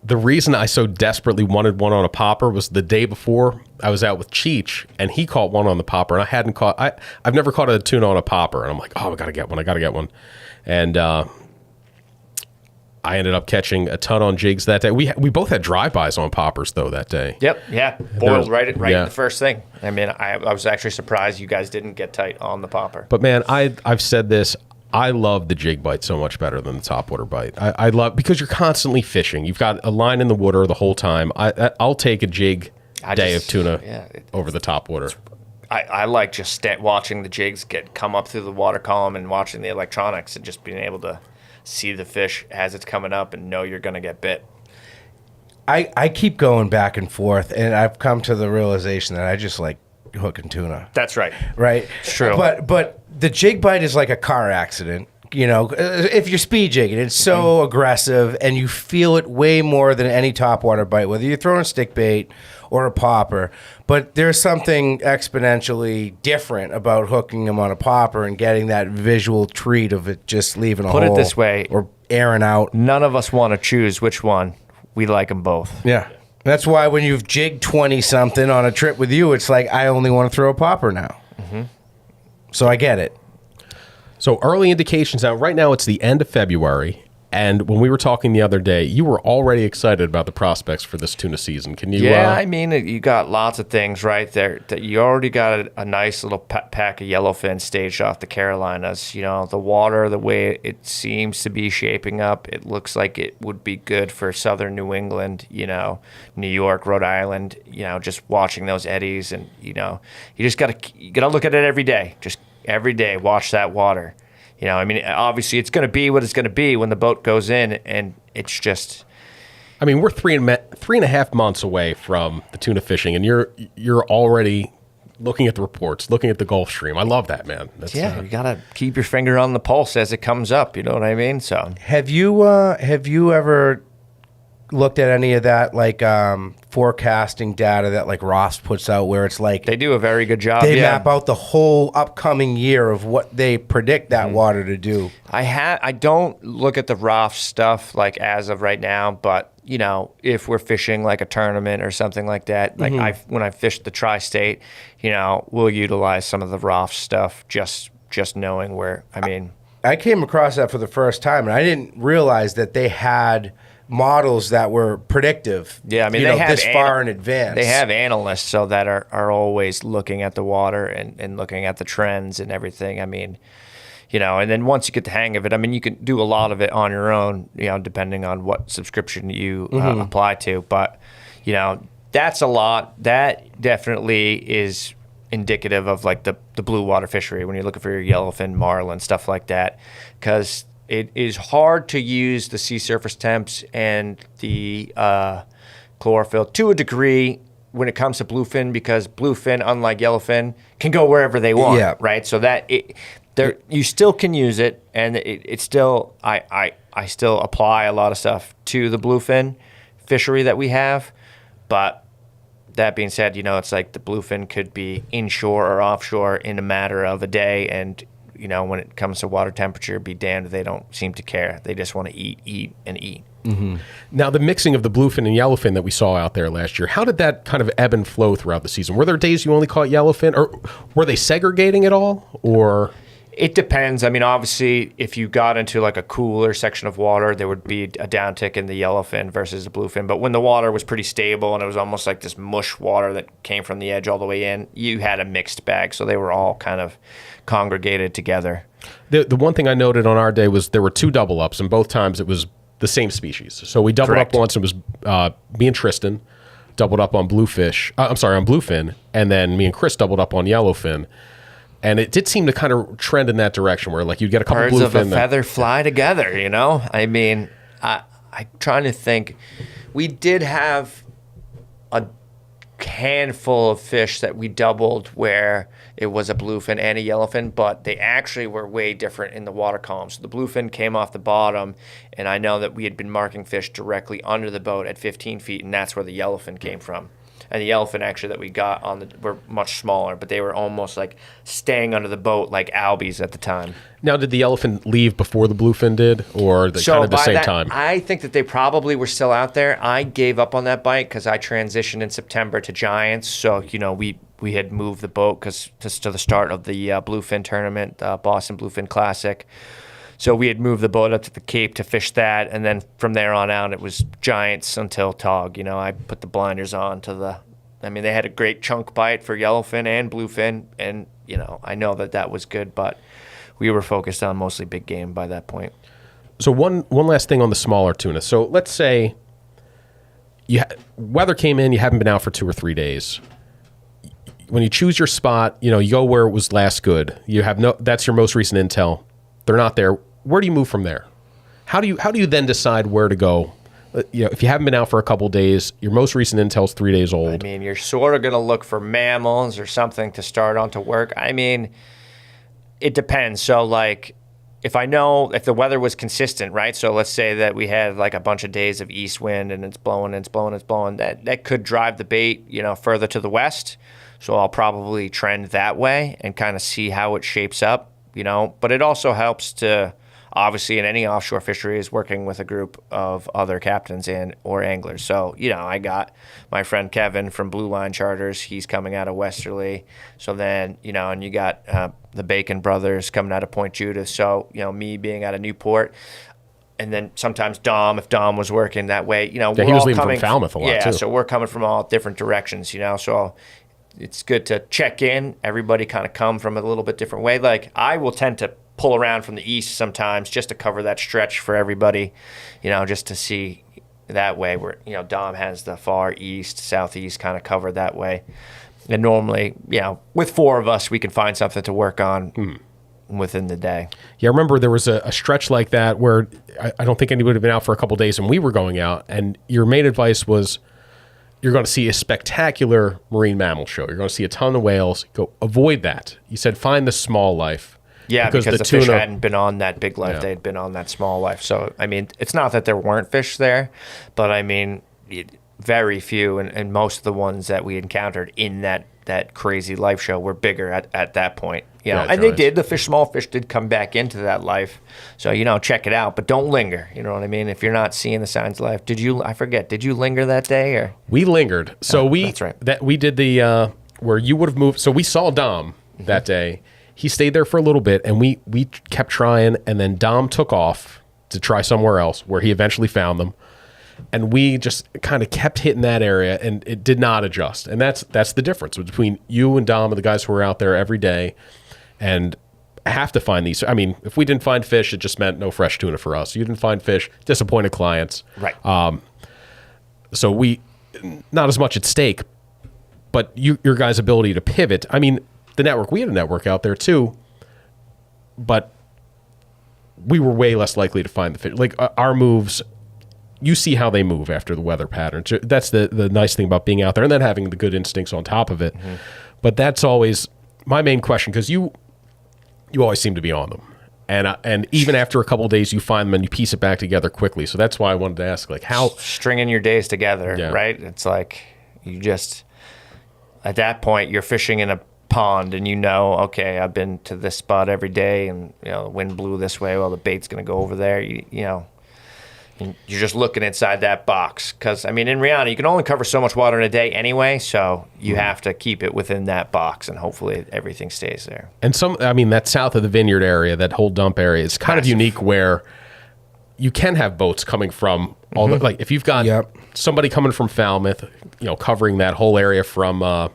The reason I so desperately wanted one on a popper was the day before I was out with Cheech, and he caught one on the popper, and I hadn't caught. I've never caught a tuna on a popper, and I'm like, oh, I gotta get one. And I ended up catching a ton on jigs that day. We both had drive-bys on poppers though that day. Yep, yeah, boiled right in the first thing. I mean, I was actually surprised you guys didn't get tight on the popper. But man, I've said this. I love the jig bite so much better than the topwater bite. I love, because you're constantly fishing. You've got a line in the water the whole time. I'll take a jig day of tuna over the topwater. I like just watching the jigs come up through the water column and watching the electronics and just being able to see the fish as it's coming up and know you're going to get bit. I keep going back and forth, and I've come to the realization that I just like hooking tuna. That's right. Right? It's true. But the jig bite is like a car accident. You know, if you're speed jigging, it's so aggressive, and you feel it way more than any topwater bite, whether you're throwing a stick bait or a popper. But there's something exponentially different about hooking them on a popper and getting that visual treat of it just leaving a hole. Put it this way. Or airing out. None of us want to choose which one. We like them both. Yeah. That's why when you've jigged 20-something on a trip with you, it's like, I only want to throw a popper now. Mm-hmm. So I get it. So early indications now. Right now it's the end of February, and when we were talking the other day, you were already excited about the prospects for this tuna season. Can you? Yeah, I mean, you got lots of things right there. That you already got a nice little pack of yellowfin staged off the Carolinas. You know, the water, the way it seems to be shaping up, it looks like it would be good for southern New England. You know, New York, Rhode Island. You know, just watching those eddies, and you know, you gotta look at it every day. Just every day, watch that water. You know, I mean, obviously it's going to be what it's going to be when the boat goes in, and it's just. I mean, we're 3.5 months away from the tuna fishing, and you're already looking at the reports, looking at the Gulf Stream. I love that, man. You got to keep your finger on the pulse as it comes up. You know what I mean? So have you ever looked at any of that, like forecasting data that like Ross puts out, where it's like they do a very good job. They map out the whole upcoming year of what they predict that water to do. I don't look at the Ross stuff like as of right now, but you know, if we're fishing like a tournament or something like that, like when I fished the Tri-State, you know, we'll utilize some of the Ross stuff just knowing where. I mean, I came across that for the first time, and I didn't realize that they had models that were predictive. Yeah, I mean, they have this far in advance. They have analysts so that are always looking at the water and looking at the trends and everything. I mean, you know, and then once you get the hang of it, I mean, you can do a lot of it on your own, you know, depending on what subscription you apply to. But, you know, that's a lot. That definitely is indicative of like the blue water fishery when you're looking for your yellowfin, marlin, stuff like that, because it is hard to use the sea surface temps and the chlorophyll to a degree when it comes to bluefin, because bluefin, unlike yellowfin, can go wherever they want, right? So that you still can use it, and it's still I still apply a lot of stuff to the bluefin fishery that we have, but that being said, you know, it's like the bluefin could be inshore or offshore in a matter of a day, and you know, when it comes to water temperature, be damned, they don't seem to care. They just want to eat, and eat. Mm-hmm. Now, the mixing of the bluefin and yellowfin that we saw out there last year, how did that kind of ebb and flow throughout the season? Were there days you only caught yellowfin, or were they segregating at all, or? It depends. I mean, obviously, if you got into like a cooler section of water, there would be a downtick in the yellowfin versus the bluefin. But when the water was pretty stable and it was almost like this mush water that came from the edge all the way in, you had a mixed bag. So they were all kind of congregated together. The one thing I noted on our day was there were 2 double ups, and both times it was the same species. So we doubled up once. It was me and Tristan doubled up on on bluefin, and then me and Chris doubled up on yellowfin. And it did seem to kind of trend in that direction, where like you get a couple birds bluefin of a feather fly together. You know, I mean, I'm trying to think. We did have a handful of fish that we doubled where it was a bluefin and a yellowfin, but they actually were way different in the water column. So the bluefin came off the bottom, and I know that we had been marking fish directly under the boat at 15 feet, and that's where the yellowfin came from. And the yellowfin actually that we got were much smaller, but they were almost like staying under the boat like albies at the time. Now, did the yellowfin leave before the bluefin did, or kind of the same time? I think that they probably were still out there. I gave up on that bite because I transitioned in September to giants. So, we had moved the boat to the start of the bluefin tournament, Boston Bluefin Classic. So we had moved the boat up to the Cape to fish that, and then from there on out, it was giants until tog. I put the blinders on they had a great chunk bite for yellowfin and bluefin, and, I know that was good, but we were focused on mostly big game by that point. So one last thing on the smaller tuna. So let's say weather came in, you haven't been out for 2 or 3 days. When you choose your spot, you go where it was last good. That's your most recent intel. They're not there. Where do you move from there? How do you then decide where to go? If you haven't been out for a couple days, your most recent intel is 3 days old. You're sort of going to look for mammals or something to start on to work. It depends. So, if I know if the weather was consistent, right? So let's say that we had a bunch of days of east wind and it's blowing, that could drive the bait, further to the west. So I'll probably trend that way and kind of see how it shapes up. But it also helps to, obviously, in any offshore fishery, is working with a group of other captains or anglers. So, I got my friend Kevin from Blue Line Charters. He's coming out of Westerly. So then, and you got the Bacon brothers coming out of Point Judith. So, me being out of Newport. And then sometimes if Dom was working that way, he was leaving from Falmouth a lot, too. Yeah, so we're coming from all different directions, so it's good to check in. Everybody kind of come from a little bit different way. I will tend to pull around from the east sometimes just to cover that stretch for everybody, just to see that way where, Dom has the far east, southeast kind of covered that way. And normally, with 4 of us, we can find something to work on within the day. Yeah, I remember there was a stretch like that where I don't think anybody had been out for a couple of days and we were going out, and your main advice was, you're going to see a spectacular marine mammal show. You're going to see a ton of whales. Go avoid that. You said find the small life. Yeah, because the fish hadn't been on that big life. Yeah. They had been on that small life. So, it's not that there weren't fish there, but very few, and most of the ones that we encountered in that crazy life show were bigger at that point. And they did. The small fish did come back into that life. So, check it out, but don't linger. You know what I mean? If you're not seeing the signs of life. Did you linger that day? Or we lingered. So that's right. We did the, where you would have moved. So we saw Dom that day. He stayed there for a little bit, and we kept trying, and then Dom took off to try somewhere else where he eventually found them. And we just kind of kept hitting that area, and it did not adjust. And that's the difference between you and Dom and the guys who were out there every day and have to find these. If we didn't find fish, it just meant no fresh tuna for us. You didn't find fish, disappointed clients. Right. So we, not as much at stake, but your guys' ability to pivot. The network, we had a network out there too, but we were way less likely to find the fish. Our moves, you see how they move after the weather patterns. That's the nice thing about being out there and then having the good instincts on top of it. Mm-hmm. But that's always my main question, because you always seem to be on them. And even after a couple of days, you find them and you piece it back together quickly. So that's why I wanted to ask, how... Stringing your days together, yeah. Right? It's you just... At that point, you're fishing in a pond and okay, I've been to this spot every day and, the wind blew this way, well, the bait's going to go over there, you're just looking inside that box. Because, in reality, you can only cover so much water in a day anyway, so you have to keep it within that box, and hopefully everything stays there. And that south of the vineyard area, that whole dump area, is kind of unique where you can have boats coming from all the, if you've got somebody coming from Falmouth, covering that whole area from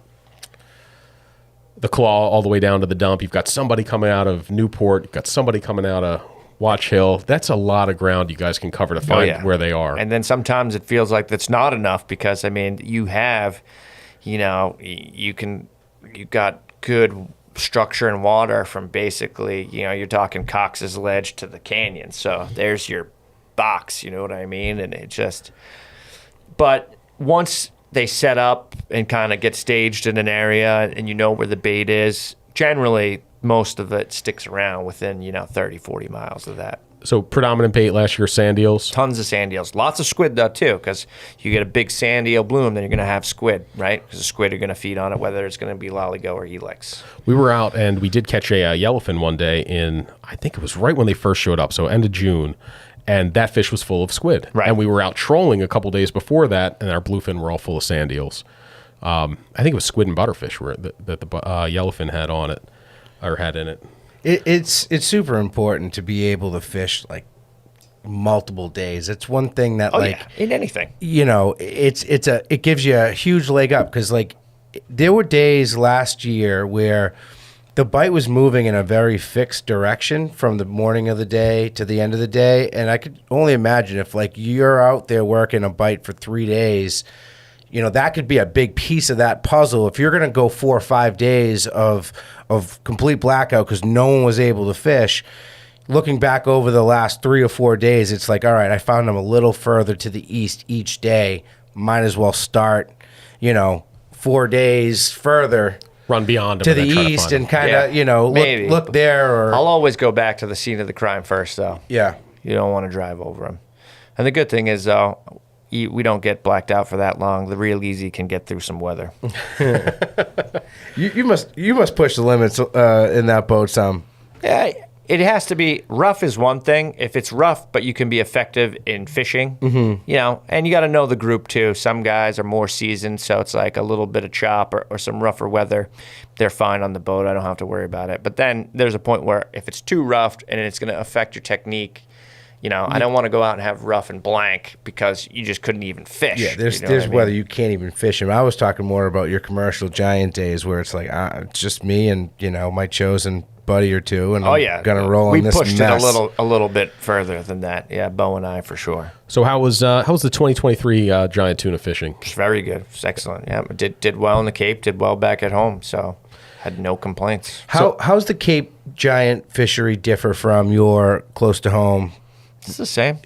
the Claw all the way down to the dump. You've got somebody coming out of Newport. You've got somebody coming out of Watch Hill. That's a lot of ground you guys can cover to find where they are. And then sometimes it feels like that's not enough because, you have, you've got good structure and water from basically, you're talking Cox's Ledge to the canyon. So there's your box, you know what I mean? And it just, but once they set up and kind of get staged in an area and where the bait is, generally most of it sticks around within 30-40 miles of that. So predominant bait last year, sand eels. Tons of sand eels. Lots of squid, though, too, because you get a big sand eel bloom, then you're going to have squid, right? Because the squid are going to feed on it, whether it's going to be lollygo or helix. We were out, and we did catch a yellowfin one day in, I think it was right when they first showed up, so end of June, and that fish was full of squid. Right. And we were out trolling a couple days before that, and our bluefin were all full of sand eels. I think it was squid and butterfish that the yellowfin had on it, or had in it. It's super important to be able to fish like multiple days. It's one thing that in anything, it gives you a huge leg up, because like there were days last year where the bite was moving in a very fixed direction from the morning of the day to the end of the day, and I could only imagine if like you're out there working a bite for 3 days. That could be a big piece of that puzzle. If you're going to go 4 or 5 days of complete blackout because no one was able to fish, looking back over the last 3 or 4 days, it's like, all right, I found them a little further to the east each day. Might as well start, 4 days further. Run beyond to the east and kind of, look there. Or I'll always go back to the scene of the crime first, though. Yeah. You don't want to drive over them. And the good thing is, though, we don't get blacked out for that long. The real easy can get through some weather. you must push the limits in that boat some. Yeah, it has to be. Rough is one thing. If it's rough, but you can be effective in fishing, and you got to know the group too. Some guys are more seasoned, so it's like a little bit of chop or some rougher weather. They're fine on the boat. I don't have to worry about it. But then there's a point where if it's too rough and it's going to affect your technique, I don't want to go out and have rough and blank because you just couldn't even fish. Yeah, there's weather you can't even fish them. I was talking more about your commercial giant days where it's like it's just me and my chosen buddy or two, and I'm gonna roll in this mess. We pushed it a little bit further than that. Yeah, Bo and I for sure. So how was the 2023 giant tuna fishing? It's very good. It's excellent. Yeah, did well in the Cape. Did well back at home. So had no complaints. How's the Cape giant fishery differ from your close to home? It's the same.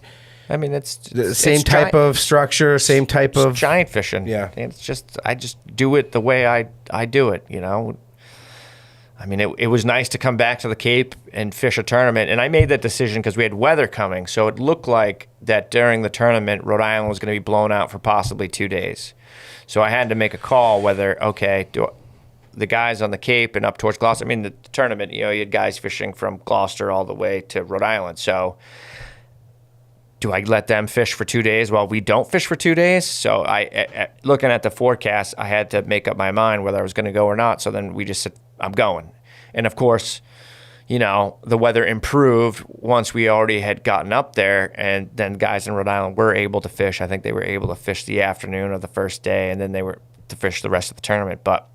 I mean, it's the same type of structure, same type of giant fishing. Yeah, it's just I just do it the way I do it. I mean, it was nice to come back to the Cape and fish a tournament, and I made that decision because we had weather coming. So it looked like that during the tournament, Rhode Island was going to be blown out for possibly 2 days. So I had to make a call whether the guys on the Cape and up towards Gloucester. I mean, the tournament, you had guys fishing from Gloucester all the way to Rhode Island. So do I let them fish for 2 days while we don't fish for 2 days? So looking at the forecast, I had to make up my mind whether I was going to go or not. So then we just said, I'm going. And of course, the weather improved once we already had gotten up there, and then guys in Rhode Island were able to fish. I think they were able to fish the afternoon of the first day, and then they were to fish the rest of the tournament. But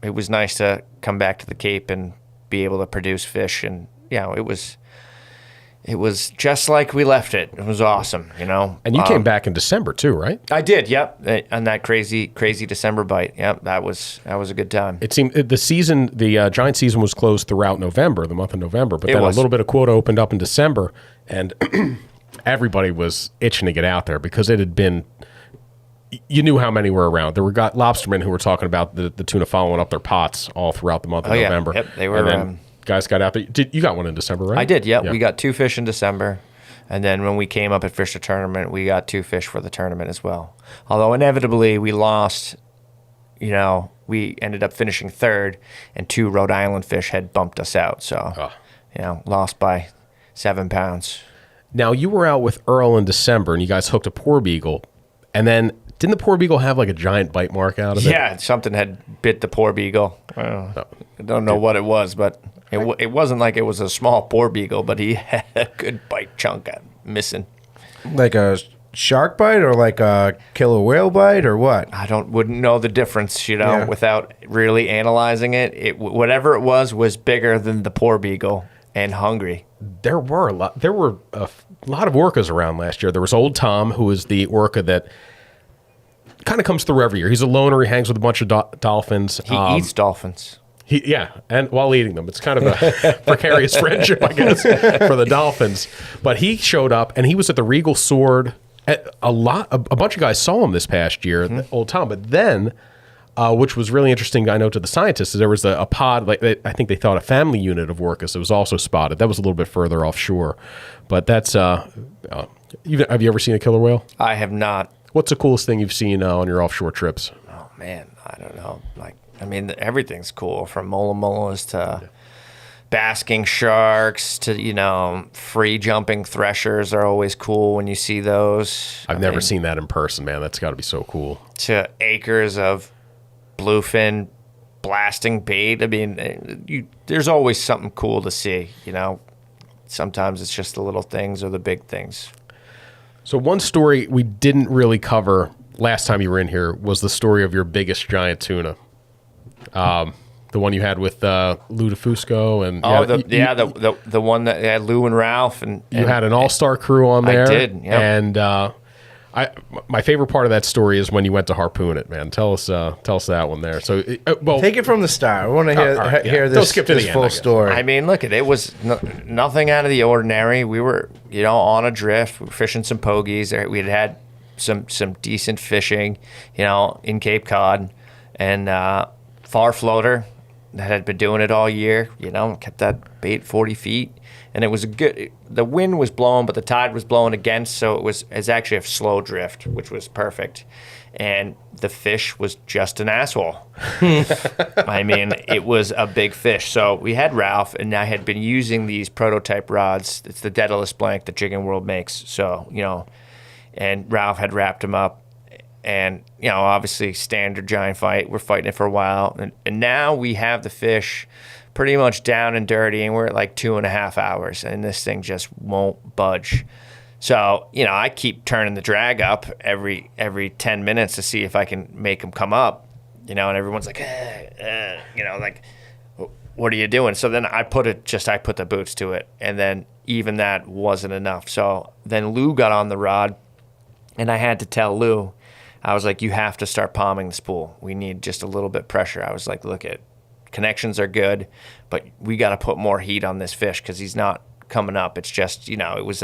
it was nice to come back to the Cape and be able to produce fish. And, it was just like we left it. It was awesome, And you came back in December too, right? I did, yep. On that crazy December bite. Yep, that was a good time. It seemed the giant season was closed throughout November, the month of November, but then a little bit of quota opened up in December, and everybody was itching to get out there because it had been. You knew how many were around. There were lobstermen who were talking about the tuna following up their pots all throughout the month of November. Yep, they were. Guys got out there. You got one in December, right? I did, yeah. We got 2 fish in December. And then when we came up and fished a tournament, we got 2 fish for the tournament as well. Although inevitably we lost, we ended up finishing 3rd, and 2 Rhode Island fish had bumped us out. So, lost by 7 pounds. Now, you were out with Earl in December, and you guys hooked a poor beagle. And then didn't the poor beagle have like a giant bite mark out of it? Yeah, something had bit the poor beagle. I don't know what it was, but it wasn't like it was a small poor beagle, but he had a good bite chunk missing. Like a shark bite or like a killer whale bite or what? Wouldn't know the difference, without really analyzing it. Whatever it was bigger than the poor beagle and hungry. There were a lot of orcas around last year. There was Old Tom, who is the orca that kind of comes through every year. He's a loner. He hangs with a bunch of dolphins. He eats dolphins. And while eating them. It's kind of a precarious friendship, I guess, for the dolphins. But he showed up, and he was at the Regal Sword. A bunch of guys saw him this past year, Old Tom. But then which was really interesting. I know to the scientists, there was a pod, like I think they thought a family unit of orcas that was also spotted. That was a little bit further offshore, but that's. Have you ever seen a killer whale? I have not. What's the coolest thing you've seen on your offshore trips? Oh man, I don't know. Everything's cool, from mola molas to basking sharks to, free jumping threshers are always cool when you see those. I've never seen that in person, man. That's got to be so cool. To acres of bluefin blasting bait. There's always something cool to see, Sometimes it's just the little things or the big things. So one story we didn't really cover last time you were in here was the story of your biggest giant tuna. The one you had with Lou DeFusco and the one that had Lou and Ralph and you had an all-star crew on there. I did, yeah. And my favorite part of that story is when you went to harpoon it, man. Tell us that one there. So, take it from the start. I want to hear this. Don't skip to the end, full story. Look, it was nothing out of the ordinary. We were, on a drift. We were fishing some pogies. We had some decent fishing, in Cape Cod, and far floater that had been doing it all year. Kept that bait 40 feet. And it was the wind was blowing, but the tide was blowing against, so it's actually a slow drift, which was perfect. And the fish was just an asshole. It was a big fish. So we had Ralph, and I had been using these prototype rods. It's the Daedalus blank that Jigging World makes. So, and Ralph had wrapped them up. And, obviously standard giant fight. We're fighting it for a while. And now we have the fish pretty much down and dirty, and we're at like 2.5 hours, and this thing just won't budge. So, I keep turning the drag up every 10 minutes to see if I can make him come up, and everyone's like, what are you doing? So then I put the boots to it, and then even that wasn't enough. So then Lou got on the rod, and I had to tell Lou, I was like, you have to start palming the spool. We need just a little bit pressure. I was like, look, connections are good, but we got to put more heat on this fish because he's not coming up. It's just, it was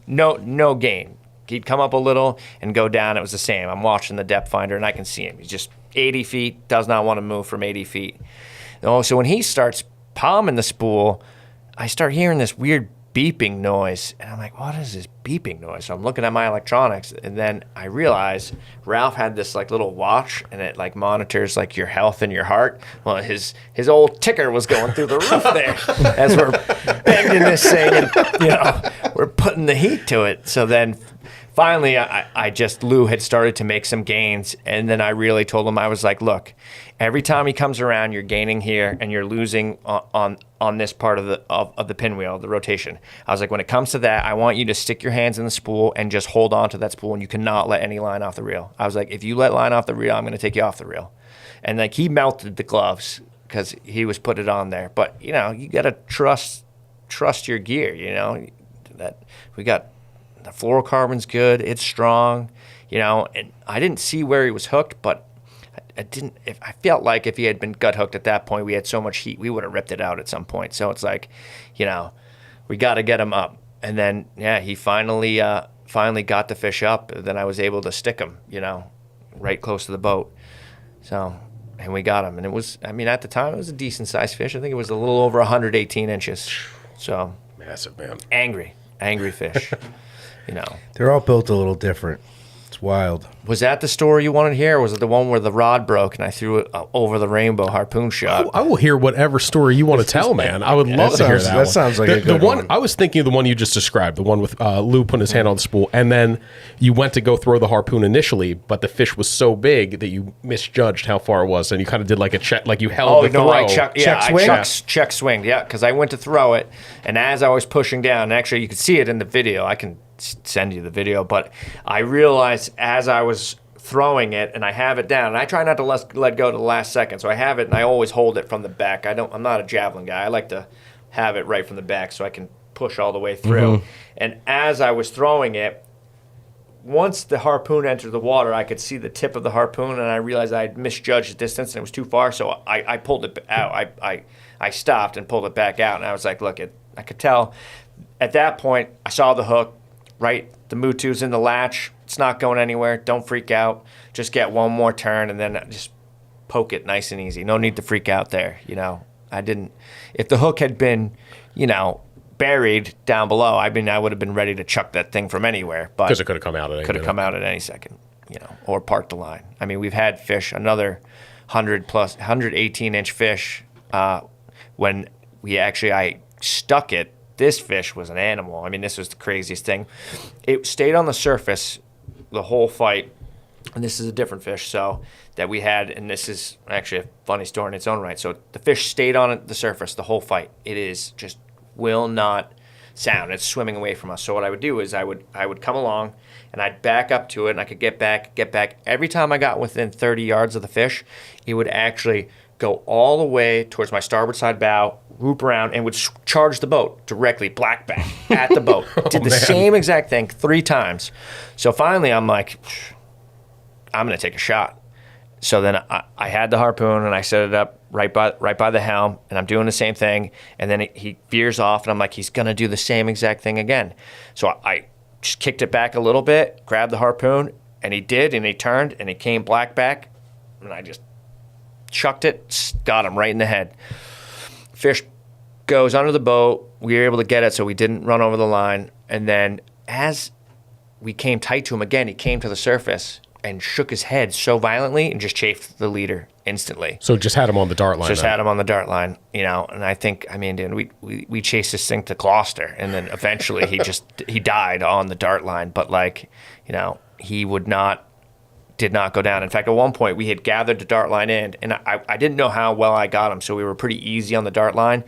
no gain. He'd come up a little and go down. It was the same. I'm watching the depth finder, and I can see him. He's just 80 feet, does not want to move from 80 feet. So when he starts palming the spool, I start hearing this weird beeping noise, and I'm like, what is this beeping noise? So I'm looking at my electronics, and then I realize Ralph had this little watch, and it monitors your health and your heart. Well, his old ticker was going through the roof there as we're bending this thing, and we're putting the heat to it. So then finally Lou had started to make some gains, and then I really told him, I was like, look, every time he comes around, you're gaining here and you're losing on this part of the pinwheel, the rotation. I was like, when it comes to that, I want you to stick your hands in the spool and just hold on to that spool, and you cannot let any line off the reel. I was like, if you let line off the reel, I'm going to take you off the reel. And he melted the gloves because he was put it on there. But you got to trust your gear. That we got the fluorocarbon's good, it's strong. And I didn't see where he was hooked, but I felt like if he had been gut hooked at that point, we had so much heat, we would have ripped it out at some point. So it's like, we got to get him up. And then, he finally got the fish up. Then I was able to stick him, right close to the boat. So, and we got him. And it was, at the time, it was a decent sized fish. I think it was a little over 118 inches. So massive, man. Angry fish. They're all built a little different. It's wild. Was that the story you wanted to hear, or was it the one where the rod broke and I threw it over the rainbow harpoon shot? I will hear whatever story you want to tell, man. I would love to hear that. That sounds like a good one. I was thinking of the one you just described, the one with Lou putting his hand on the spool, and then you went to go throw the harpoon initially, but the fish was so big that you misjudged how far it was, and you kind of did like a check, like you held the throw. I check swinged, because I went to throw it, and as I was pushing down, and actually you could see it in the video. I can send you the video, but I realized as I was throwing it and I have it down, and I try not to let go to the last second, so I have it and I always hold it from the back. I'm not a javelin guy. I like to have it right from the back so I can push all the way through. Mm-hmm. And as I was throwing it, once the harpoon entered the water, I could see the tip of the harpoon, and I realized I had misjudged the distance and it was too far, so I pulled it out. I stopped and pulled it back out, and I was like, look, I could tell at that point I saw the hook. Right, the Mutu's in the latch. It's not going anywhere. Don't freak out. Just get one more turn, and then just poke it nice and easy. No need to freak out there. I didn't. If the hook had been, buried down below, I would have been ready to chuck that thing from anywhere. But because it could have come out at any minute. Come out at any second, or park the line. I mean, we've had fish, another 118-inch fish. When I stuck it, this fish was an animal. I mean, this was the craziest thing. It stayed on the surface the whole fight, and this is a different fish, so that we had, and this is actually a funny story in its own right. So the fish stayed on the surface the whole fight. It is just will not sound. It's swimming away from us. So what I would do is I would come along, and I'd back up to it, and I could get back. Every time I got within 30 yards of the fish, it would actually go all the way towards my starboard side bow, loop around, and would charge the boat directly, black back, at the boat. Did the same exact thing 3 times. So finally, I'm like, I'm going to take a shot. So then I had the harpoon, and I set it up right by the helm, and I'm doing the same thing. And then he veers off, and I'm like, he's going to do the same exact thing again. So I just kicked it back a little bit, grabbed the harpoon, and he did, and he turned, and he came black back, and I just chucked it, got him right in the head. Fish goes under the boat. We were able to get it, so we didn't run over the line. And then as we came tight to him again, he came to the surface and shook his head so violently and just chafed the leader instantly. So just had him on the dart line. Had him on the dart line, and I think, dude, we chased this thing to Gloucester, and then eventually he died on the dart line. But he did not go down. In fact, at one point we had gathered the dart line in, and I didn't know how well I got him, so we were pretty easy on the dart line,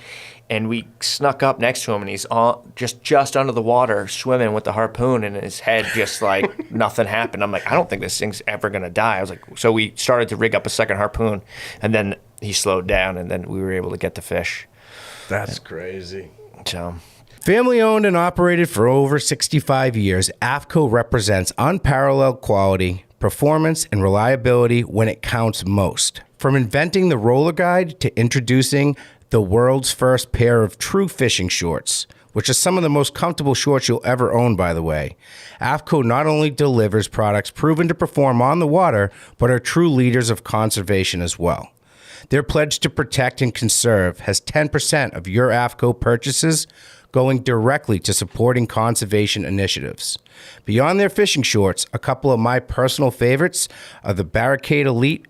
and we snuck up next to him, and he's just under the water swimming with the harpoon in his head, just like nothing happened. I'm like, I don't think this thing's ever gonna die. I was like, so we started to rig up a second harpoon, and then he slowed down, and then we were able to get the fish. That's crazy. So. Family owned and operated for over 65 years, AFCO represents unparalleled quality, performance, and reliability when it counts most. From inventing the roller guide to introducing the world's first pair of true fishing shorts, which are some of the most comfortable shorts you'll ever own, by the way. AFCO not only delivers products proven to perform on the water, but are true leaders of conservation as well. Their pledge to protect and conserve has 10% of your AFCO purchases going directly to supporting conservation initiatives. Beyond their fishing shorts, a couple of my personal favorites are the Barricade Elite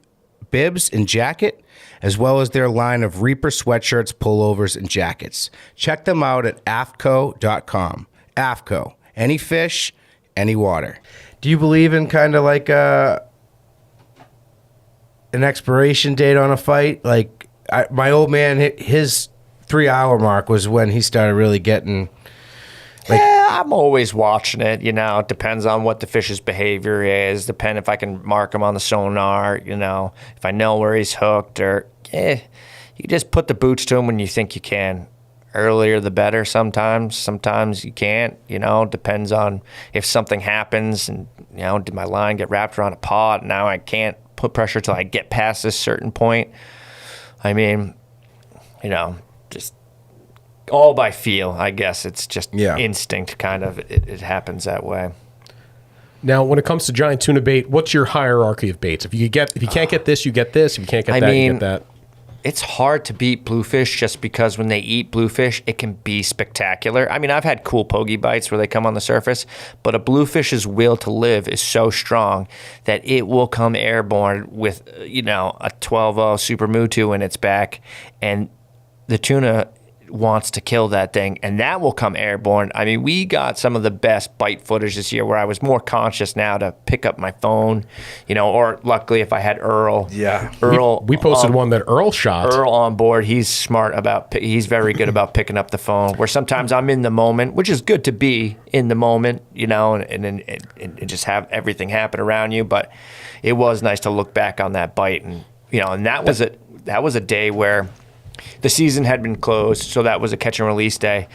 bibs and jacket, as well as their line of Reaper sweatshirts, pullovers, and jackets. Check them out at afco.com. AFCO, any fish, any water. Do you believe in kind of like an expiration date on a fight? Like my old man, his 3-hour mark was when he started really getting. I'm always watching it. It depends on what the fish's behavior is. Depend if I can mark him on the sonar. If I know where he's hooked, or you just put the boots to him when you think you can. Earlier the better. Sometimes you can't. Depends on if something happens, and did my line get wrapped around a pod? Now I can't put pressure till I get past this certain point. Just all by feel, I guess. It's just instinct, kind of. It happens that way. Now, when it comes to giant tuna bait, what's your hierarchy of baits? If you can't get this, you get this. If you can't get that, you get that. It's hard to beat bluefish just because when they eat bluefish, it can be spectacular. I've had cool pogie bites where they come on the surface, but a bluefish's will to live is so strong that it will come airborne with, a 12-0 Super Mutu in its back, and the tuna wants to kill that thing, and that will come airborne. We got some of the best bite footage this year where I was more conscious now to pick up my phone, or luckily if I had Earl. Yeah. Earl. We posted one that Earl shot. Earl on board. He's he's very good about picking up the phone, where sometimes I'm in the moment, which is good to be in the moment, and just have everything happen around you. But it was nice to look back on that bite, and that was a day where the season had been closed, so that was a catch and release day.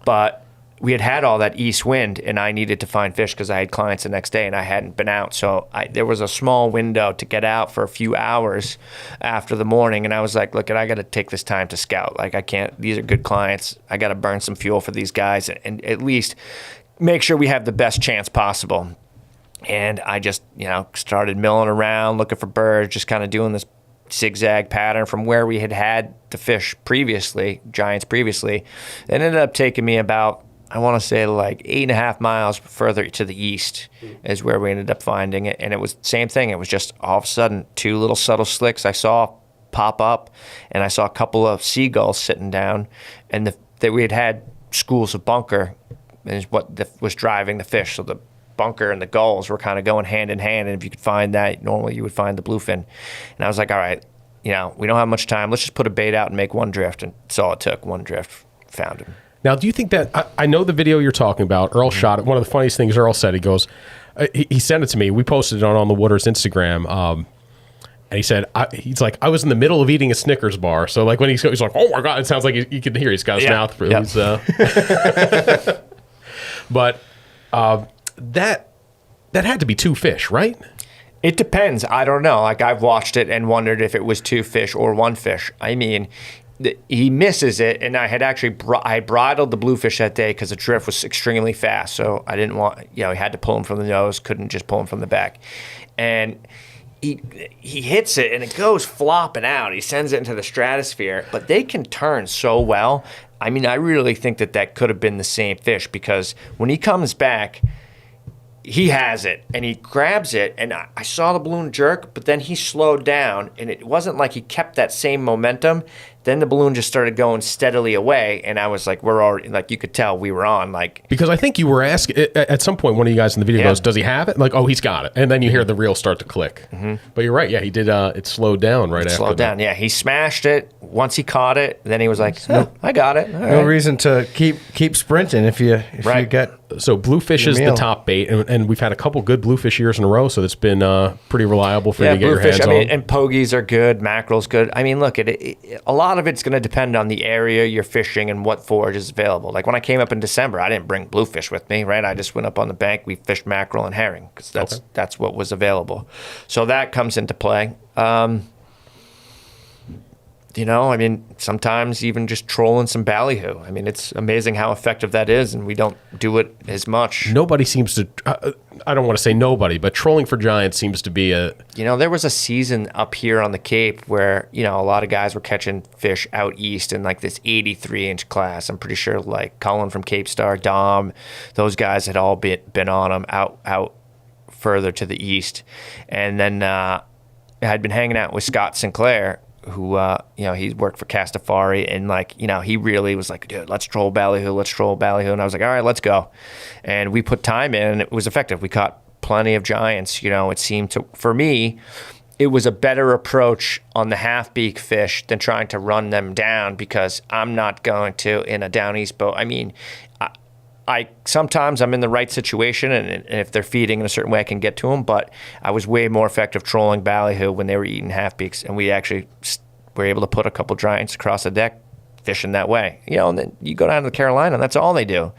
But we had all that east wind, and I needed to find fish because I had clients the next day, and I hadn't been out. So there was a small window to get out for a few hours after the morning, and I was like, look, I got to take this time to scout. Like, I can't. These are good clients. I got to burn some fuel for these guys and at least make sure we have the best chance possible. And I just, started milling around, looking for birds, just kind of doing this zigzag pattern from where we had the fish previously, giants previously. It ended up taking me about, I want to say, like 8.5 miles further to the east is where we ended up finding it. And it was the same thing. It was just all of a sudden 2 little subtle slicks I saw pop up, and I saw a couple of seagulls sitting down, and that we had schools of bunker is what was driving the fish. So the bunker and the gulls were kind of going hand in hand, and if you could find that, normally you would find the bluefin. And I was like, all right, we don't have much time. Let's just put a bait out and make one drift, and that's all it took. One drift, found him. Now, do you think that, I know the video you're talking about, Earl shot it. One of the funniest things Earl said, he goes, he sent it to me. We posted it on the Wooders Instagram. And he said, he's like, I was in the middle of eating a Snickers bar. So like when he's like, oh my God, it sounds like you can hear he's got his mouth. Yep. But that had to be 2 fish, right? It depends. I don't know. Like, I've watched it and wondered if it was 2 fish or 1 fish. I mean, he misses it, and I had actually I bridled the bluefish that day because the drift was extremely fast. So I didn't want, he had to pull him from the nose, couldn't just pull him from the back. And he hits it, and it goes flopping out. He sends it into the stratosphere, but they can turn so well. I mean, I really think that could have been the same fish, because when he comes back, he has it, and he grabs it, and I saw the balloon jerk, but then he slowed down, and it wasn't like he kept that same momentum. Then the balloon just started going steadily away, and I was like, we're already, like, you could tell we were on, like... Because I think you were asking, at some point, one of you guys in the video goes, does he have it? Like, oh, he's got it. And then you hear the reel start to click. Mm-hmm. But you're right, yeah, he did, it slowed down right after slowed down, yeah. He smashed it. Once he caught it, then he was like, no, I got it. All no reason to keep sprinting if you get... So bluefish is the top bait, and we've had a couple good bluefish years in a row, so it's been pretty reliable for you to get your hands on. And pogies are good, mackerel's good. I mean, look, a lot of it's going to depend on the area you're fishing and what forage is available. Like when I came up in December, I didn't bring bluefish with me, right? I just went up on the bank, we fished mackerel and herring, because that's what was available. So that comes into play. I mean, sometimes even just trolling some ballyhoo. I mean, it's amazing how effective that is, and we don't do it as much. Nobody seems to, I don't want to say nobody, but trolling for giants seems to be a... there was a season up here on the Cape where, a lot of guys were catching fish out east in like this 83-inch class. I'm pretty sure like Colin from Cape Star, Dom, those guys had all been on them out further to the east. And then I had been hanging out with Scott Sinclair, who, he worked for Castafari, and he really was like, dude, let's troll ballyhoo. And I was like, all right, let's go. And we put time in, and it was effective. We caught plenty of giants. It seemed to, for me, it was a better approach on the half-beak fish than trying to run them down, because I'm not going to in a down east boat. I mean, I sometimes I'm in the right situation, and if they're feeding in a certain way, I can get to them. But I was way more effective trolling ballyhoo when they were eating half-beaks, and we actually were able to put a couple giants across the deck fishing that way. And then you go down to the Carolina, and that's all they do,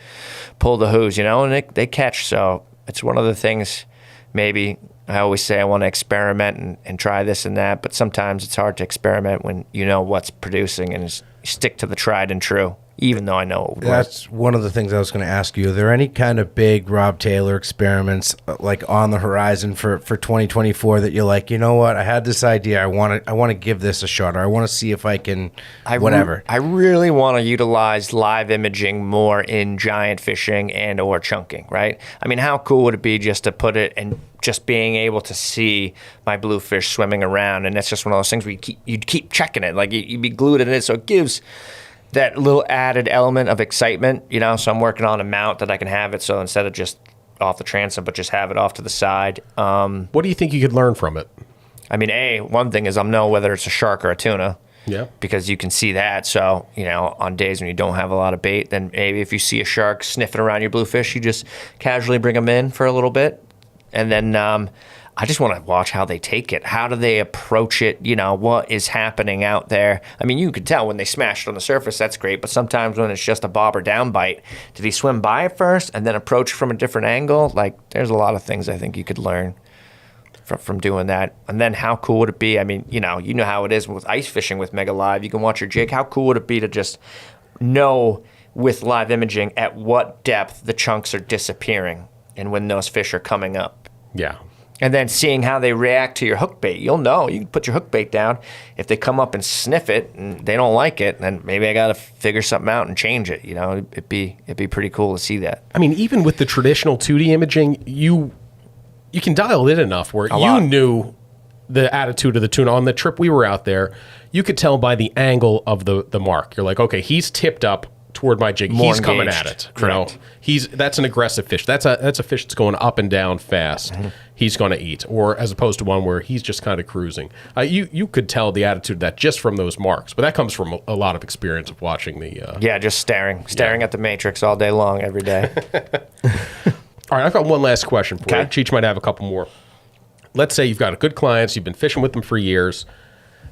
pull the hoos, and they catch. So it's one of the things. Maybe I always say I want to experiment and try this and that, but sometimes it's hard to experiment when you know what's producing, and stick to the tried and true, even though I know it would work. That's one of the things I was going to ask you. Are there any kind of big Rob Taylor experiments like on the horizon for 2024 that you're like, you know what, I had this idea, I want to give this a shot, or I want to see if I can whatever. I really want to utilize live imaging more in giant fishing and or chunking, right? I mean, how cool would it be just to put it and just being able to see my bluefish swimming around? And that's just one of those things where you'd keep checking it, like you'd be glued in it, so it gives that little added element of excitement, so I'm working on a mount that I can have it, so instead of just off the transom, but just have it off to the side. What do you think you could learn from it? I mean, one thing is I'll know whether it's a shark or a tuna. Yeah. Because you can see that. So, on days when you don't have a lot of bait, then maybe if you see a shark sniffing around your bluefish, you just casually bring them in for a little bit. And then I just want to watch how they take it. How do they approach it? What is happening out there? I mean, you could tell when they smash it on the surface, that's great. But sometimes when it's just a bob or down bite, did he swim by it first and then approach from a different angle? Like, there's a lot of things I think you could learn from doing that. And then how cool would it be? I mean, you know how it is with ice fishing with Mega Live. You can watch your jig. How cool would it be to just know with live imaging at what depth the chunks are disappearing and when those fish are coming up? Yeah. And then seeing how they react to your hook bait. You'll know. You can put your hook bait down. If they come up and sniff it and they don't like it, then maybe I got to figure something out and change it. You know, it'd be pretty cool to see that. I mean, even with the traditional 2D imaging, you can dial it in enough where you knew the attitude of the tuna. On the trip we were out there, you could tell by the angle of the mark. You're like, okay, he's tipped up toward my jig. More he's coming engaged. at it. Correct. You know, that's an aggressive fish. That's a fish that's going up and down fast. Mm-hmm. He's going to eat. Or as opposed to one where he's just kind of cruising. You could tell the attitude of that just from those marks. But that comes from a lot of experience of watching the... just staring at the matrix all day long, every day. All right, I've got one last question for you. Cheech might have a couple more. Let's say you've got a good clients, you've been fishing with them for years.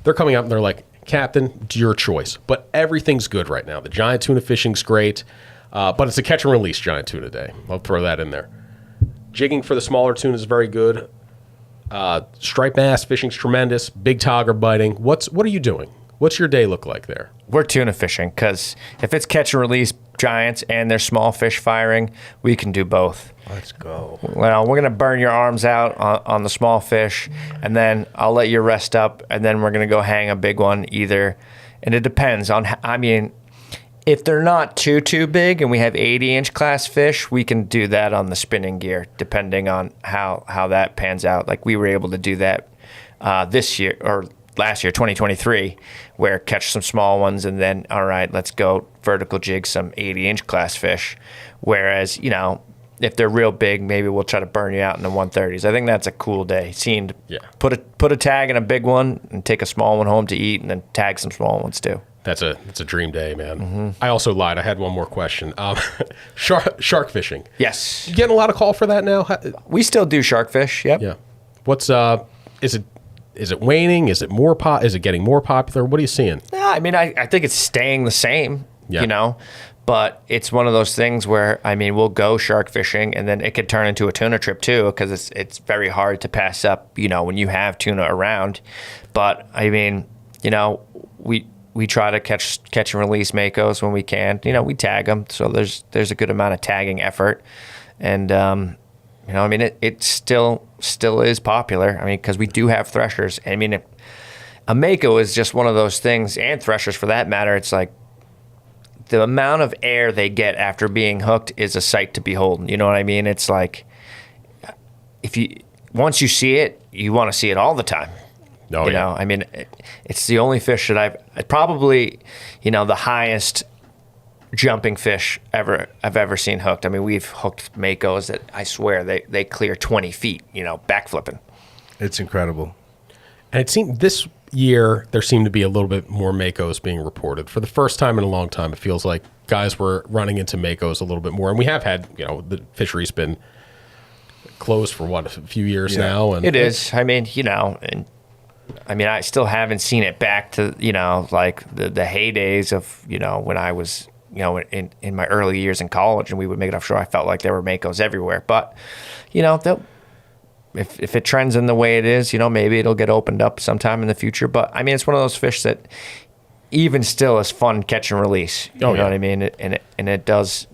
They're coming up and they're like, Captain, it's your choice. But everything's good right now. The giant tuna fishing's great, but it's a catch and release giant tuna day. I'll throw that in there. Jigging for the smaller tuna is very good. Striped bass fishing's tremendous. Big togger biting. What are you doing? What's your day look like there? We're tuna fishing because if it's catch and release giants and there's small fish firing, we can do both. Let's go. Well, we're going to burn your arms out on the small fish, and then I'll let you rest up, and then we're going to go hang a big one either. And it depends on, if they're not too big and we have 80-inch class fish, we can do that on the spinning gear, depending on how that pans out. Like we were able to do that this year, or last year, 2023, where catch some small ones and then, all right, let's go vertical jig some 80-inch class fish. Whereas, if they're real big, maybe we'll try to burn you out in the 130s. I think that's a cool day. Seeing put a tag in a big one and take a small one home to eat, and then tag some small ones too. That's a dream day, man. Mm-hmm. I also lied. I had one more question. Shark fishing. Yes. You getting a lot of call for that now? We still do shark fish. Yep. Yeah. What's is it waning? Is it more is it getting more popular? What are you seeing? Yeah, I think it's staying the same. Yeah. But it's one of those things where, we'll go shark fishing and then it could turn into a tuna trip too, because it's very hard to pass up, when you have tuna around. But, we try to catch and release makos when we can. We tag them. So there's a good amount of tagging effort. And, it still is popular. Because we do have threshers. A mako is just one of those things, and threshers for that matter. It's like, the amount of air they get after being hooked is a sight to behold. You know what I mean? It's like, once you see it, you want to see it all the time. Oh, yeah. It's the only fish that I've probably, the highest jumping fish I've ever seen hooked. We've hooked makos that I swear they clear 20 feet, backflipping. It's incredible. And it seemed this year there seemed to be a little bit more makos being reported. For the first time in a long time, it feels like guys were running into makos a little bit more. And we have had, the fishery's been closed for a few years now. And it is. I still haven't seen it back to, like the heydays of, when I was, in my early years in college and we would make it offshore. I felt like there were makos everywhere. But, if it trends in the way it is, maybe it'll get opened up sometime in the future. But, it's one of those fish that even still is fun catch and release. You know what I mean? And it does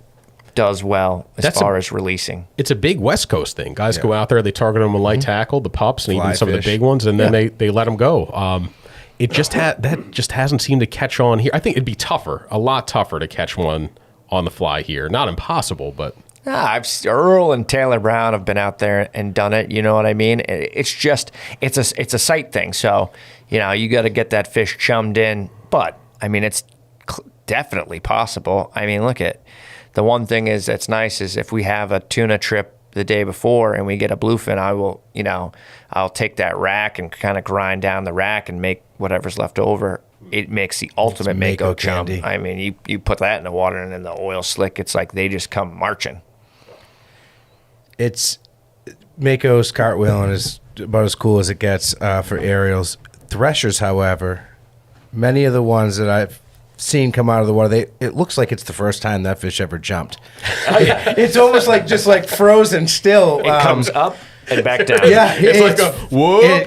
well as far as releasing. It's a big West Coast thing. Guys go out there, they target them with light tackle, the pups, and even some of the big ones, and then they let them go. It just that just hasn't seemed to catch on here. I think it'd be a lot tougher to catch one on the fly here. Not impossible, but... Earl and Taylor Brown have been out there and done it. You know what I mean? It's just it's a sight thing. So you got to get that fish chummed in. But it's definitely possible. Look at the one thing that's nice is if we have a tuna trip the day before and we get a bluefin, I'll take that rack and kind of grind down the rack and make whatever's left over. It makes the ultimate mako chum. You put that in the water and then the oil slick. It's like they just come marching. It's mako's cartwheeling is about as cool as it gets for aerials. Threshers, however, many of the ones that I've seen come out of the water, it looks like it's the first time that fish ever jumped. It's almost like just like frozen still. It comes up and back down. Yeah, it's like a whoa.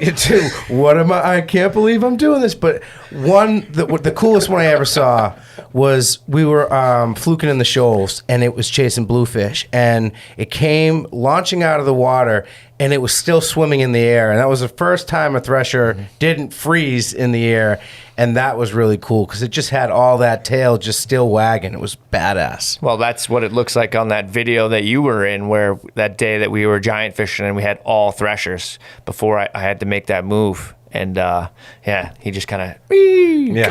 What am I can't believe I'm doing this. But the coolest one I ever saw was we were fluking in the shoals and it was chasing bluefish and it came launching out of the water and it was still swimming in the air. And that was the first time a thresher didn't freeze in the air. And that was really cool because it just had all that tail just still wagging. It was badass. Well, that's what it looks like on that video that you were in, where that day that we were giant fishing and we had all threshers before I had to make that move. And yeah, he just kind of. Yeah.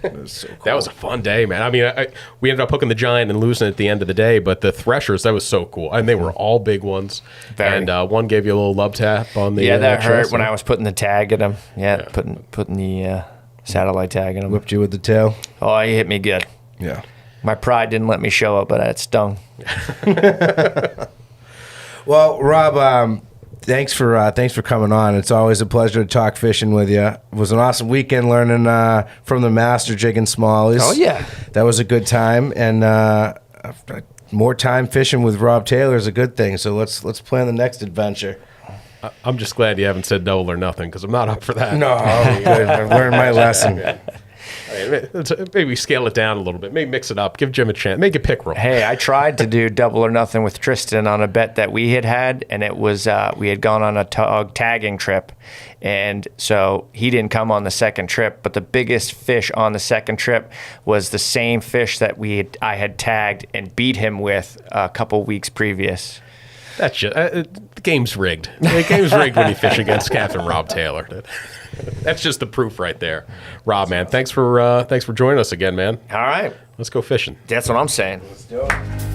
That was so cool. That was a fun day, man. I mean, we ended up hooking the giant and losing at the end of the day, but the threshers, that was so cool. And they were all big ones. Very. And one gave you a little love tap on the. Yeah, that hurt when I was putting the tag in him. Yeah. putting the satellite tag in him. Whipped you with the tail. Oh, he hit me good. Yeah. My pride didn't let me show it, but it stung. Well, Rob, thanks for coming on. It's always a pleasure to talk fishing with you. It was an awesome weekend learning from the master jigging smallies. Oh yeah, that was a good time, and more time fishing with Rob Taylor is a good thing. So let's plan the next adventure. I'm just glad you haven't said no or nothing because I'm not up for that. No, good. I've learned my lesson. Maybe scale it down a little bit. Maybe mix it up. Give Jim a chance. Make it pick roll. Hey, I tried to do double or nothing with Tristan on a bet that we had, and it was we had gone on a tagging trip, and so he didn't come on the second trip. But the biggest fish on the second trip was the same fish that I had tagged and beat him with a couple weeks previous. That's just the game's rigged. The game's rigged when you fish against Captain Rob Taylor. That's just the proof right there. Rob, man, thanks for joining us again, man. All right, let's go fishing. That's what I'm saying. Let's do it.